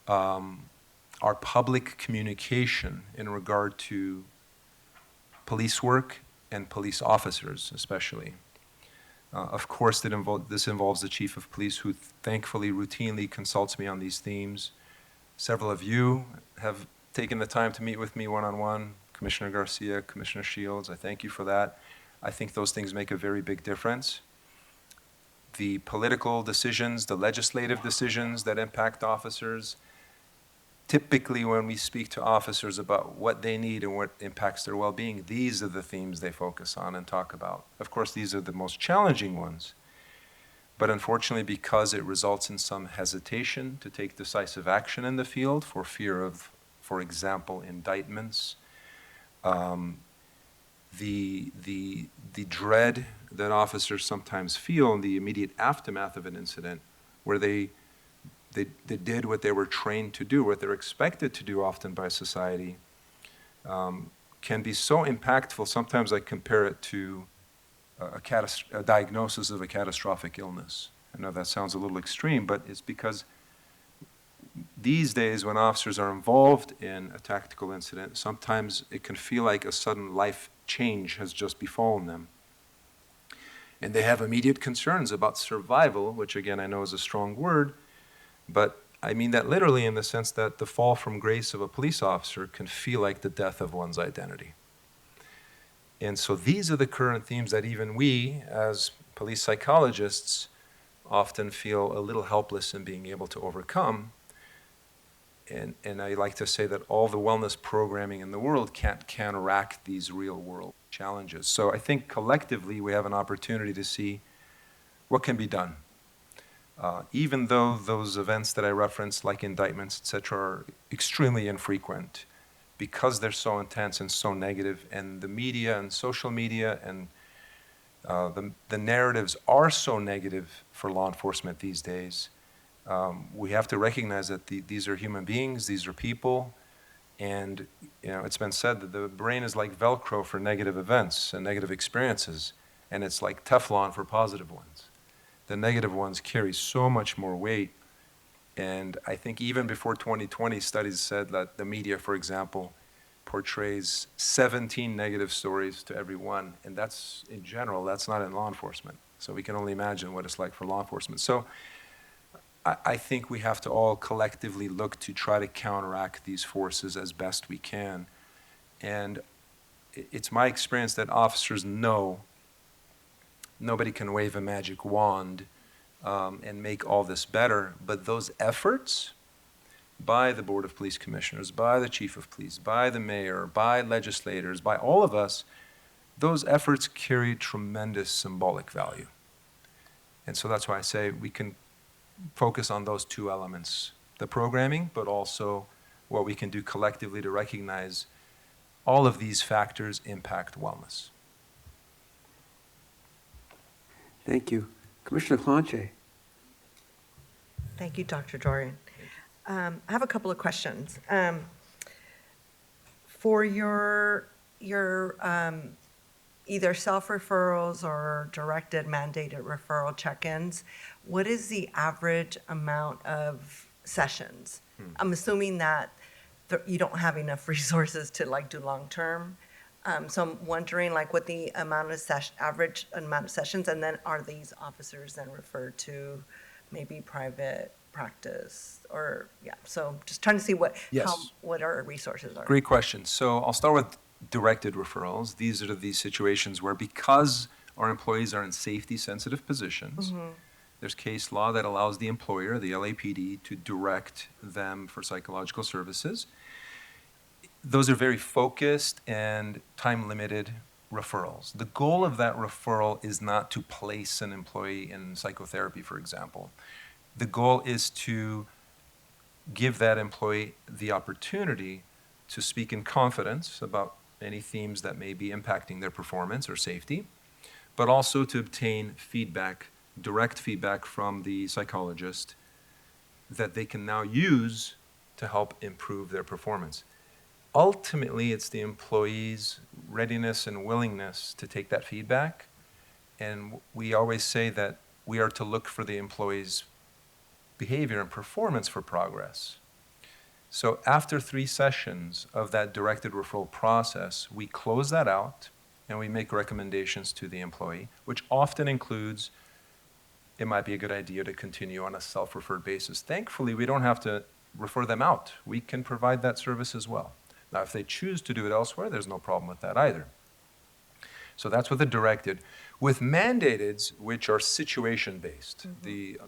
our public communication in regard to police work and police officers especially. Of course, this involves the chief of police, who thankfully routinely consults me on these themes. Several of you have taken the time to meet with me one-on-one, Commissioner Garcia, Commissioner Shields. I thank you for that. I think those things make a very big difference. The political decisions, the legislative decisions that impact officers, typically when we speak to officers about what they need and what impacts their well-being, these are the themes they focus on and talk about. Of course, these are the most challenging ones, but unfortunately, because it results in some hesitation to take decisive action in the field for fear of, for example, indictments, the dread that officers sometimes feel in the immediate aftermath of an incident where they did what they were trained to do, what they're expected to do often by society, can be so impactful. Sometimes I compare it to a diagnosis of a catastrophic illness. I know that sounds a little extreme, but it's because these days when officers are involved in a tactical incident, sometimes it can feel like a sudden life change has just befallen them. And they have immediate concerns about survival, which again I know is a strong word, but I mean that literally in the sense that the fall from grace of a police officer can feel like the death of one's identity. And so these are the current themes that even we, as police psychologists, often feel a little helpless in being able to overcome. And I like to say that all the wellness programming in the world can't counteract these real-world challenges. So I think collectively we have an opportunity to see what can be done. Even though those events that I referenced, like indictments, et cetera, are extremely infrequent, because they're so intense and so negative, and the media and social media and the narratives are so negative for law enforcement these days, we have to recognize that these are human beings, these are people, and it's been said that the brain is like Velcro for negative events and negative experiences, and it's like Teflon for positive ones. The negative ones carry so much more weight. And I think even before 2020, studies said that the media, for example, portrays 17 negative stories to every one. And that's, in general, that's not in law enforcement. So we can only imagine what it's like for law enforcement. So I think we have to all collectively look to try to counteract these forces as best we can. And it's my experience that officers know nobody can wave a magic wand and make all this better, but those efforts by the Board of Police Commissioners, by the Chief of Police, by the Mayor, by legislators, by all of us, those efforts carry tremendous symbolic value. And so that's why I say we can focus on those two elements, the programming, but also what we can do collectively to recognize all of these factors impact wellness. Thank you. Commissioner Clanche. Thank you, Dr. Dorian. I have a couple of questions. For your either self-referrals or directed mandated referral check-ins, what is the average amount of sessions? I'm assuming that you don't have enough resources to like do long-term. So I'm wondering like what the amount of average amount of sessions, and then are these officers then referred to maybe private practice or, yeah, so just trying to see what, Yes. what our resources are. Great question. So I'll start with directed referrals. These are the situations where, because our employees are in safety-sensitive positions, there's case law that allows the employer, the LAPD, to direct them for psychological services. Those are very focused and time-limited referrals. The goal of that referral is not to place an employee in psychotherapy, for example. The goal is to give that employee the opportunity to speak in confidence about any themes that may be impacting their performance or safety, but also to obtain feedback, direct feedback from the psychologist that they can now use to help improve their performance. Ultimately, it's the employee's readiness and willingness to take that feedback, and we always say that we are to look for the employee's behavior and performance for progress. So after 3 sessions of that directed referral process, we close that out and we make recommendations to the employee, which often includes it might be a good idea to continue on a self-referred basis. Thankfully, we don't have to refer them out. We can provide that service as well. Now, if they choose to do it elsewhere, there's no problem with that either. So that's with the directed. With mandated, which are situation-based, the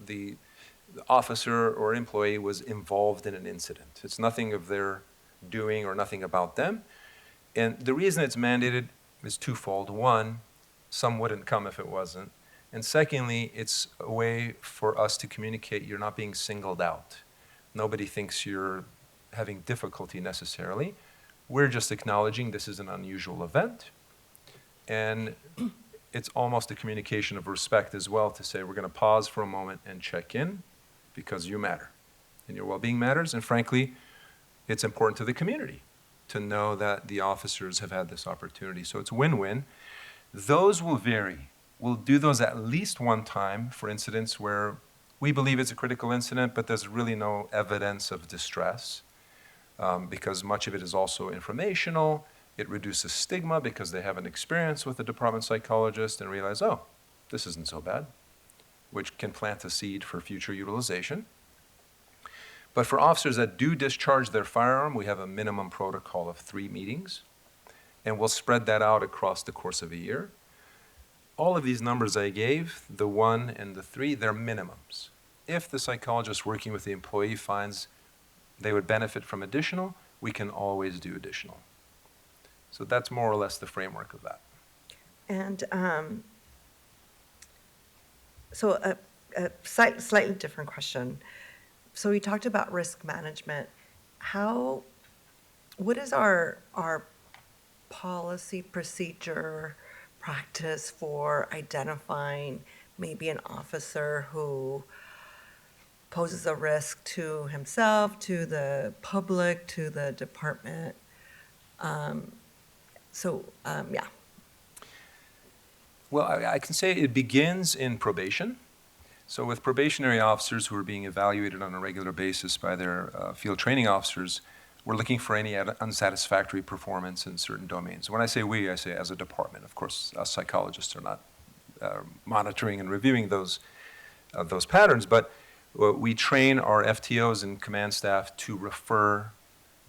officer or employee was involved in an incident. It's nothing of their doing or nothing about them. And the reason it's mandated is twofold. One, some wouldn't come if it wasn't. And secondly, it's a way for us to communicate you're not being singled out. Nobody thinks you're having difficulty necessarily. We're just acknowledging this is an unusual event. And it's almost a communication of respect as well to say we're going to pause for a moment and check in because you matter and your well-being matters. And frankly, it's important to the community to know that the officers have had this opportunity. So it's win-win. Those will vary. We'll do those at least one time for incidents where we believe it's a critical incident, but there's really no evidence of distress because much of it is also informational. It reduces stigma because they have an experience with a department psychologist and realize, oh, this isn't so bad, which can plant a seed for future utilization. But for officers that do discharge their firearm, we have a minimum protocol of 3 meetings, and we'll spread that out across the course of a year. All of these numbers I gave, the 1 and the 3, they're minimums. If the psychologist working with the employee finds they would benefit from additional, we can always do additional. So that's more or less the framework of that. And so a slightly different question. So we talked about risk management. What is our policy, procedure, practice for identifying maybe an officer who poses a risk to himself, to the public, to the department? Yeah. Well, I can say it begins in probation. So with probationary officers who are being evaluated on a regular basis by their field training officers, we're looking for any unsatisfactory performance in certain domains. When I say we, I say as a department. Of course, us psychologists are not monitoring and reviewing those patterns, but we train our FTOs and command staff to refer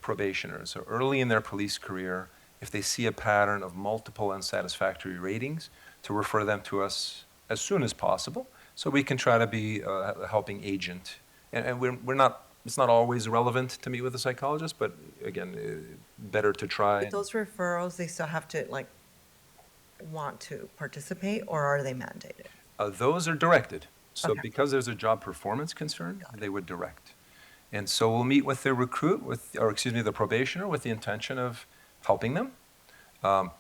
probationers. So early in their police career, if they see a pattern of multiple unsatisfactory ratings, to refer them to us as soon as possible, so we can try to be a helping agent. And we're not, it's not always relevant to meet with a psychologist, but again, better to try. But those referrals, they still have to want to participate, or are they mandated? Those are directed. So Okay. because there's a job performance concern, they would direct. And so we'll meet with the recruit, the probationer, with the intention of helping them,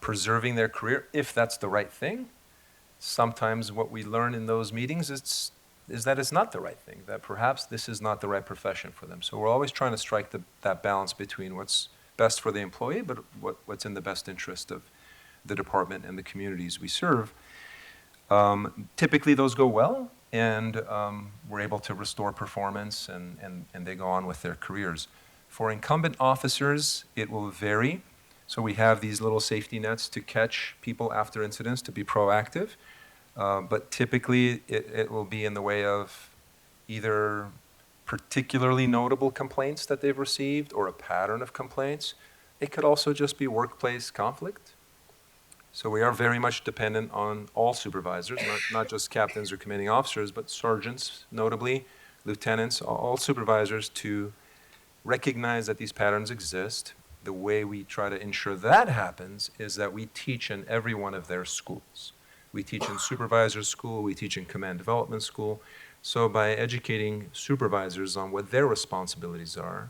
preserving their career, if that's the right thing. Sometimes what we learn in those meetings, is that it's not the right thing, that perhaps this is not the right profession for them. So we're always trying to strike that balance between what's best for the employee, but what's in the best interest of the department and the communities we serve. Typically, those go well, and we're able to restore performance, and they go on with their careers. For incumbent officers, it will vary. So we have these little safety nets to catch people after incidents, to be proactive. But typically, it will be in the way of either particularly notable complaints that they've received or a pattern of complaints. It could also just be workplace conflict. So we are very much dependent on all supervisors, not just captains or commanding officers, but sergeants, notably, lieutenants, all supervisors, to recognize that these patterns exist. The way we try to ensure that happens is that we teach in every one of their schools. We teach in supervisor school, we teach in command development school. So by educating supervisors on what their responsibilities are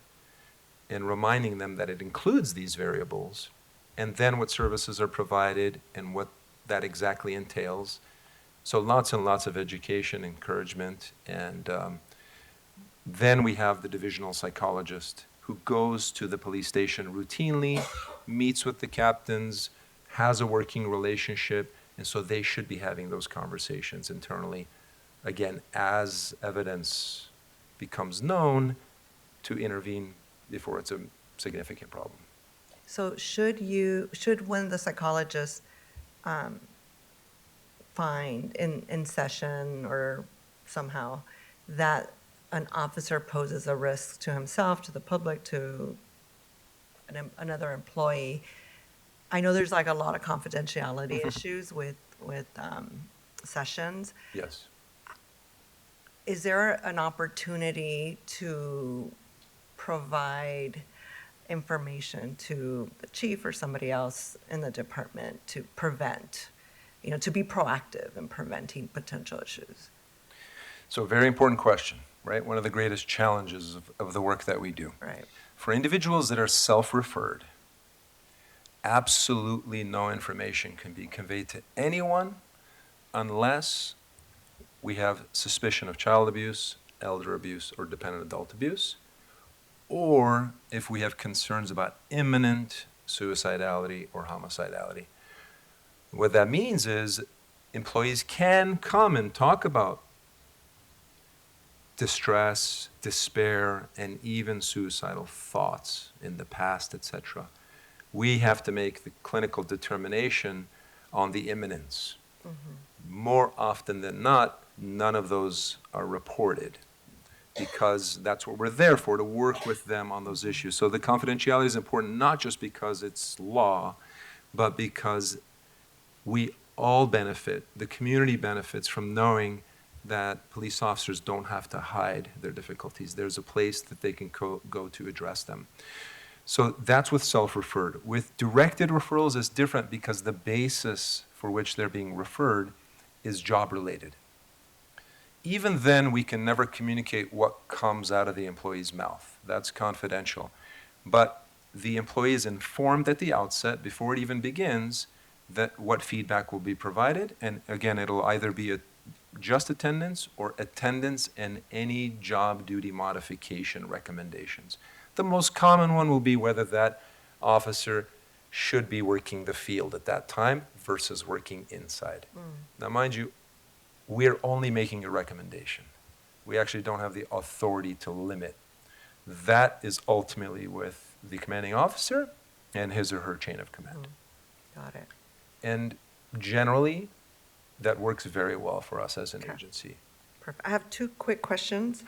and reminding them that it includes these variables, and then what services are provided and what that exactly entails. So lots and lots of education, encouragement, and then we have the divisional psychologist who goes to the police station routinely, meets with the captains, has a working relationship, and so they should be having those conversations internally, again, as evidence becomes known, to intervene before it's a significant problem. So should one of the psychologists find in session or somehow that an officer poses a risk to himself, to the public, to another employee, I know there's like a lot of confidentiality issues with sessions. Yes. Is there an opportunity to provide information to the chief or somebody else in the department to prevent, to be proactive in preventing potential issues? So very important question, right? One of the greatest challenges of the work that we do. Right. For individuals that are self-referred, absolutely no information can be conveyed to anyone unless we have suspicion of child abuse, elder abuse, or dependent adult abuse, or if we have concerns about imminent suicidality or homicidality. What that means is employees can come and talk about distress, despair, and even suicidal thoughts in the past, etc. We have to make the clinical determination on the imminence. Mm-hmm. More often than not, none of those are reported, because that's what we're there for, to work with them on those issues. So the confidentiality is important, not just because it's law, but because we all benefit, the community benefits from knowing that police officers don't have to hide their difficulties. There's a place that they can go to address them. So that's with self-referred. With directed referrals, it's different because the basis for which they're being referred is job-related. Even then, we can never communicate what comes out of the employee's mouth. That's confidential. But the employee is informed at the outset, before it even begins, that what feedback will be provided. And again, it'll either be just attendance or attendance and any job duty modification recommendations. The most common one will be whether that officer should be working the field at that time versus working inside. Now, mind you, we're only making a recommendation. We actually don't have the authority to limit. That is ultimately with the commanding officer and his or her chain of command. Got it. And generally, that works very well for us as an agency. Perfect. I have two quick questions.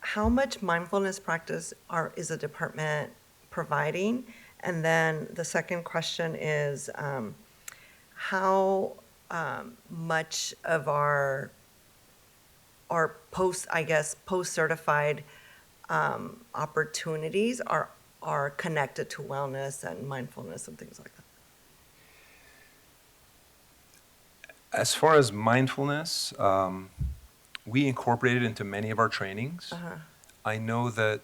How much mindfulness practice is the department providing? And then the second question is, how much of our post-certified opportunities are connected to wellness and mindfulness and things like that? As far as mindfulness, we incorporate it into many of our trainings. I know that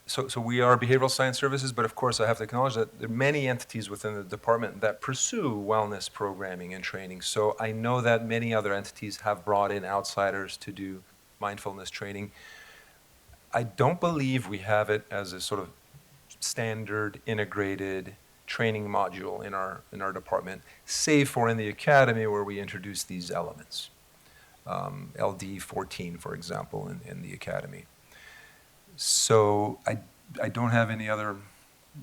So we are behavioral science services, but of course I have to acknowledge that there are many entities within the department that pursue wellness programming and training. So I know that many other entities have brought in outsiders to do mindfulness training. I don't believe we have it as a sort of standard integrated training module in our department, save for in the academy where we introduce these elements. LD 14, for example, in the academy. So I don't have any other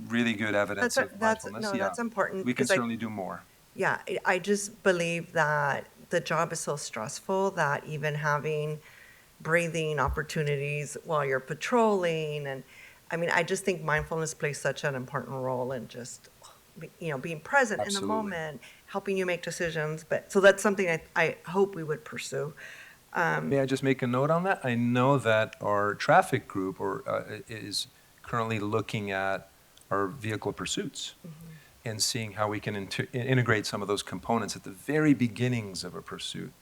really good evidence of mindfulness. Yeah, that's important. We can because certainly do more. Yeah, I just believe that the job is so stressful that even having breathing opportunities while you're patrolling, and I mean, I just think mindfulness plays such an important role in just, being present in the Absolutely. moment, helping you make decisions. But so that's something I hope we would pursue. May I just make a note on that? I know that our traffic group is currently looking at our vehicle pursuits and seeing how we can integrate some of those components at the very beginnings of a pursuit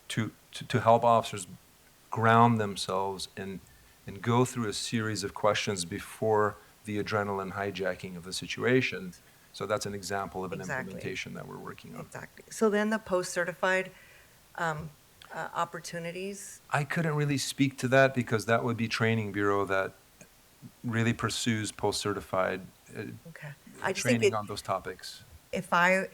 to help officers ground themselves and go through a series of questions before the adrenaline hijacking of the situation. So that's an example of an implementation that we're working on. Exactly. So then the post-certified opportunities. I couldn't really speak to that because that would be Training Bureau that really pursues post-certified I just think training on those topics. if I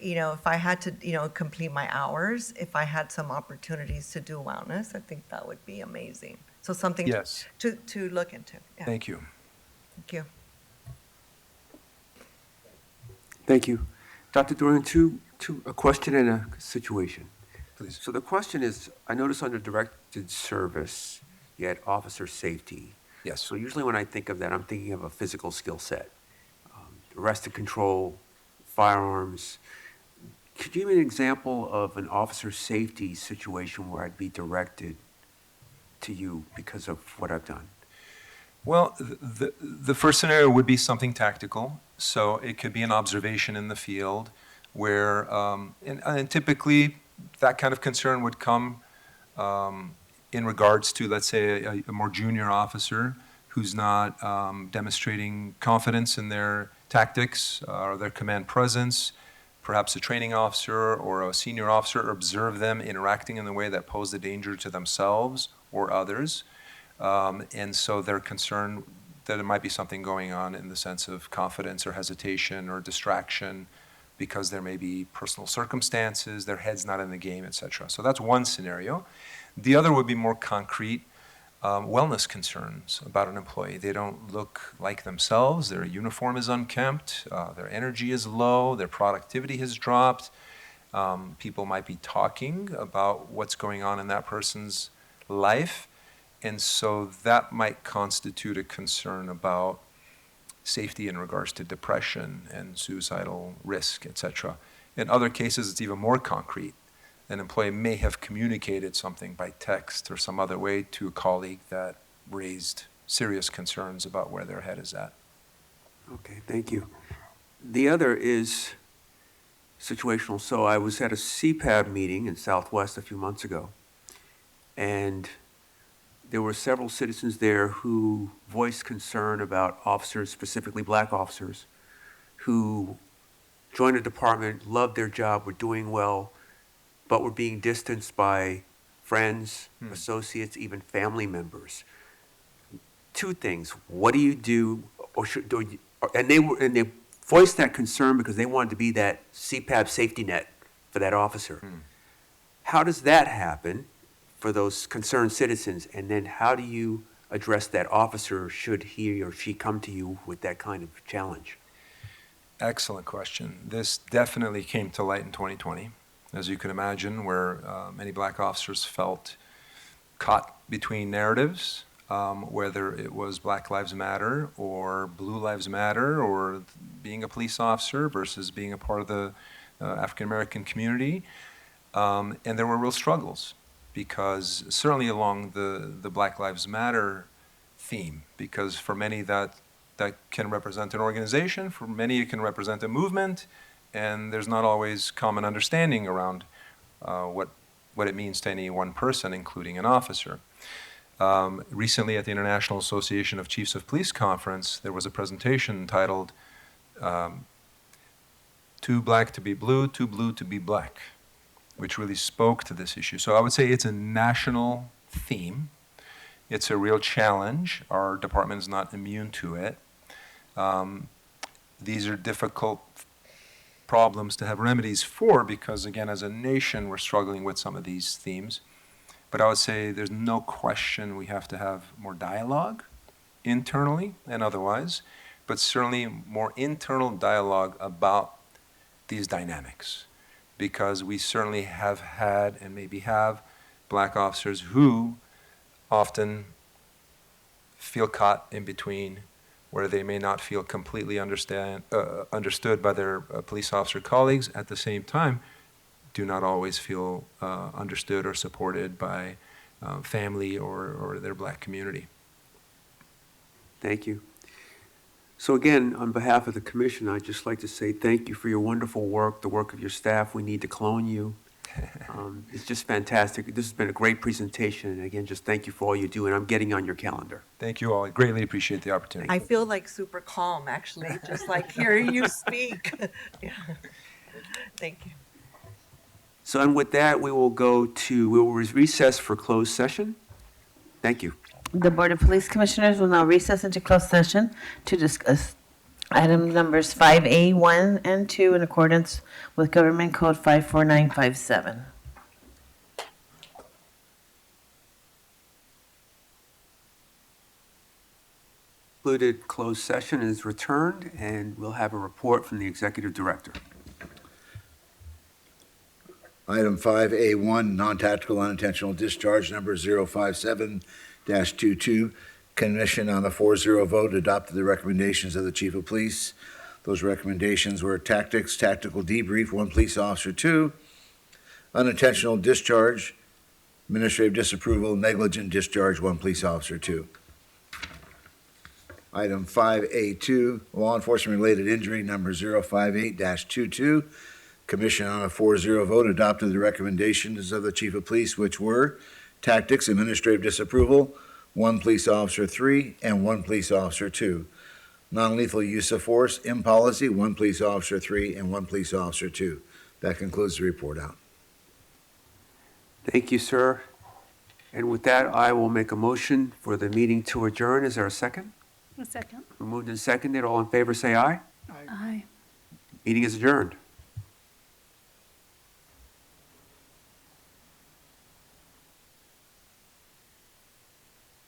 had to, complete my hours, if I had some opportunities to do wellness, I think that would be amazing. So something Yes. to look into. Yeah. Thank you. Thank you. Thank you. Dr. Dorian, a question and a situation. Please. So the question is, I notice under directed service, you had officer safety. Yes. So usually when I think of that, I'm thinking of a physical skill set. Arrested control, firearms. Could you give me an example of an officer safety situation where I'd be directed to you because of what I've done? Well, the first scenario would be something tactical. So it could be an observation in the field where, and typically that kind of concern would come in regards to, let's say, a more junior officer who's not demonstrating confidence in their tactics or their command presence. Perhaps a training officer or a senior officer observe them interacting in a way that pose a danger to themselves or others. And so they're concerned that there might be something going on in the sense of confidence or hesitation or distraction because there may be personal circumstances, their head's not in the game, etc. So that's one scenario. The other would be more concrete wellness concerns about an employee. They don't look like themselves, their uniform is unkempt, their energy is low, their productivity has dropped. People might be talking about what's going on in that person's life. And so that might constitute a concern about safety in regards to depression and suicidal risk, etc. In other cases, it's even more concrete. An employee may have communicated something by text or some other way to a colleague that raised serious concerns about where their head is at. Okay, thank you. The other is situational. So I was at a CPAB meeting in Southwest a few months ago, and there were several citizens there who voiced concern about officers, specifically black officers, who joined a department, loved their job, were doing well, but were being distanced by friends, associates, even family members. Two things. What do you do, and they voiced that concern because they wanted to be that CPAB safety net for that officer. How does that happen for those concerned citizens? And then how do you address that officer should he or she come to you with that kind of challenge? Excellent question. This definitely came to light in 2020, as you can imagine, where many black officers felt caught between narratives, whether it was Black Lives Matter or Blue Lives Matter or being a police officer versus being a part of the African American community. And there were real struggles because certainly along the Black Lives Matter theme, because for many that can represent an organization, for many it can represent a movement, and there's not always common understanding around what it means to any one person, including an officer. Recently, at the International Association of Chiefs of Police Conference, there was a presentation titled Too Black to be Blue, Too Blue to be Black, which really spoke to this issue. So I would say it's a national theme. It's a real challenge. Our department is not immune to it. These are difficult problems to have remedies for because, again, as a nation, we're struggling with some of these themes. But I would say there's no question we have to have more dialogue internally and otherwise, but certainly more internal dialogue about these dynamics, because we certainly have had and maybe have black officers who often feel caught in between, where they may not feel completely understood by their police officer colleagues, at the same time do not always feel understood or supported by family or their black community. Thank you. So again, on behalf of the commission, I'd just like to say thank you for your wonderful work, the work of your staff. We need to clone you. It's just fantastic. This has been a great presentation. And again, just thank you for all you do. And I'm getting on your calendar. Thank you all. I greatly appreciate the opportunity. I feel like super calm, actually, just like hearing you speak. Yeah. Thank you. So, and with that, we will recess for closed session. Thank you. The Board of Police Commissioners will now recess into closed session to discuss item numbers 5A, 1, and 2 in accordance with Government Code 54957. Concluded closed session is returned, and we'll have a report from the Executive Director. Item 5A1, non-tactical unintentional discharge number 057-22. Commission on a 4-0 vote adopted the recommendations of the Chief of Police. Those recommendations were tactics, tactical debrief, 1 police officer 2, unintentional discharge, administrative disapproval, negligent discharge, 1 police officer 2. Item 5A2, law enforcement related injury number 058-22. Commission on a 4-0 vote adopted the recommendations of the Chief of Police, which were tactics, administrative disapproval, 1 police officer 3, and 1 police officer 2. Non-lethal use of force, in policy, 1 police officer 3 and 1 police officer 2. That concludes the report out. Thank you, sir. And with that, I will make a motion for the meeting to adjourn. Is there a second? A second. Moved and seconded. All in favor, say aye. Aye. Meeting is adjourned.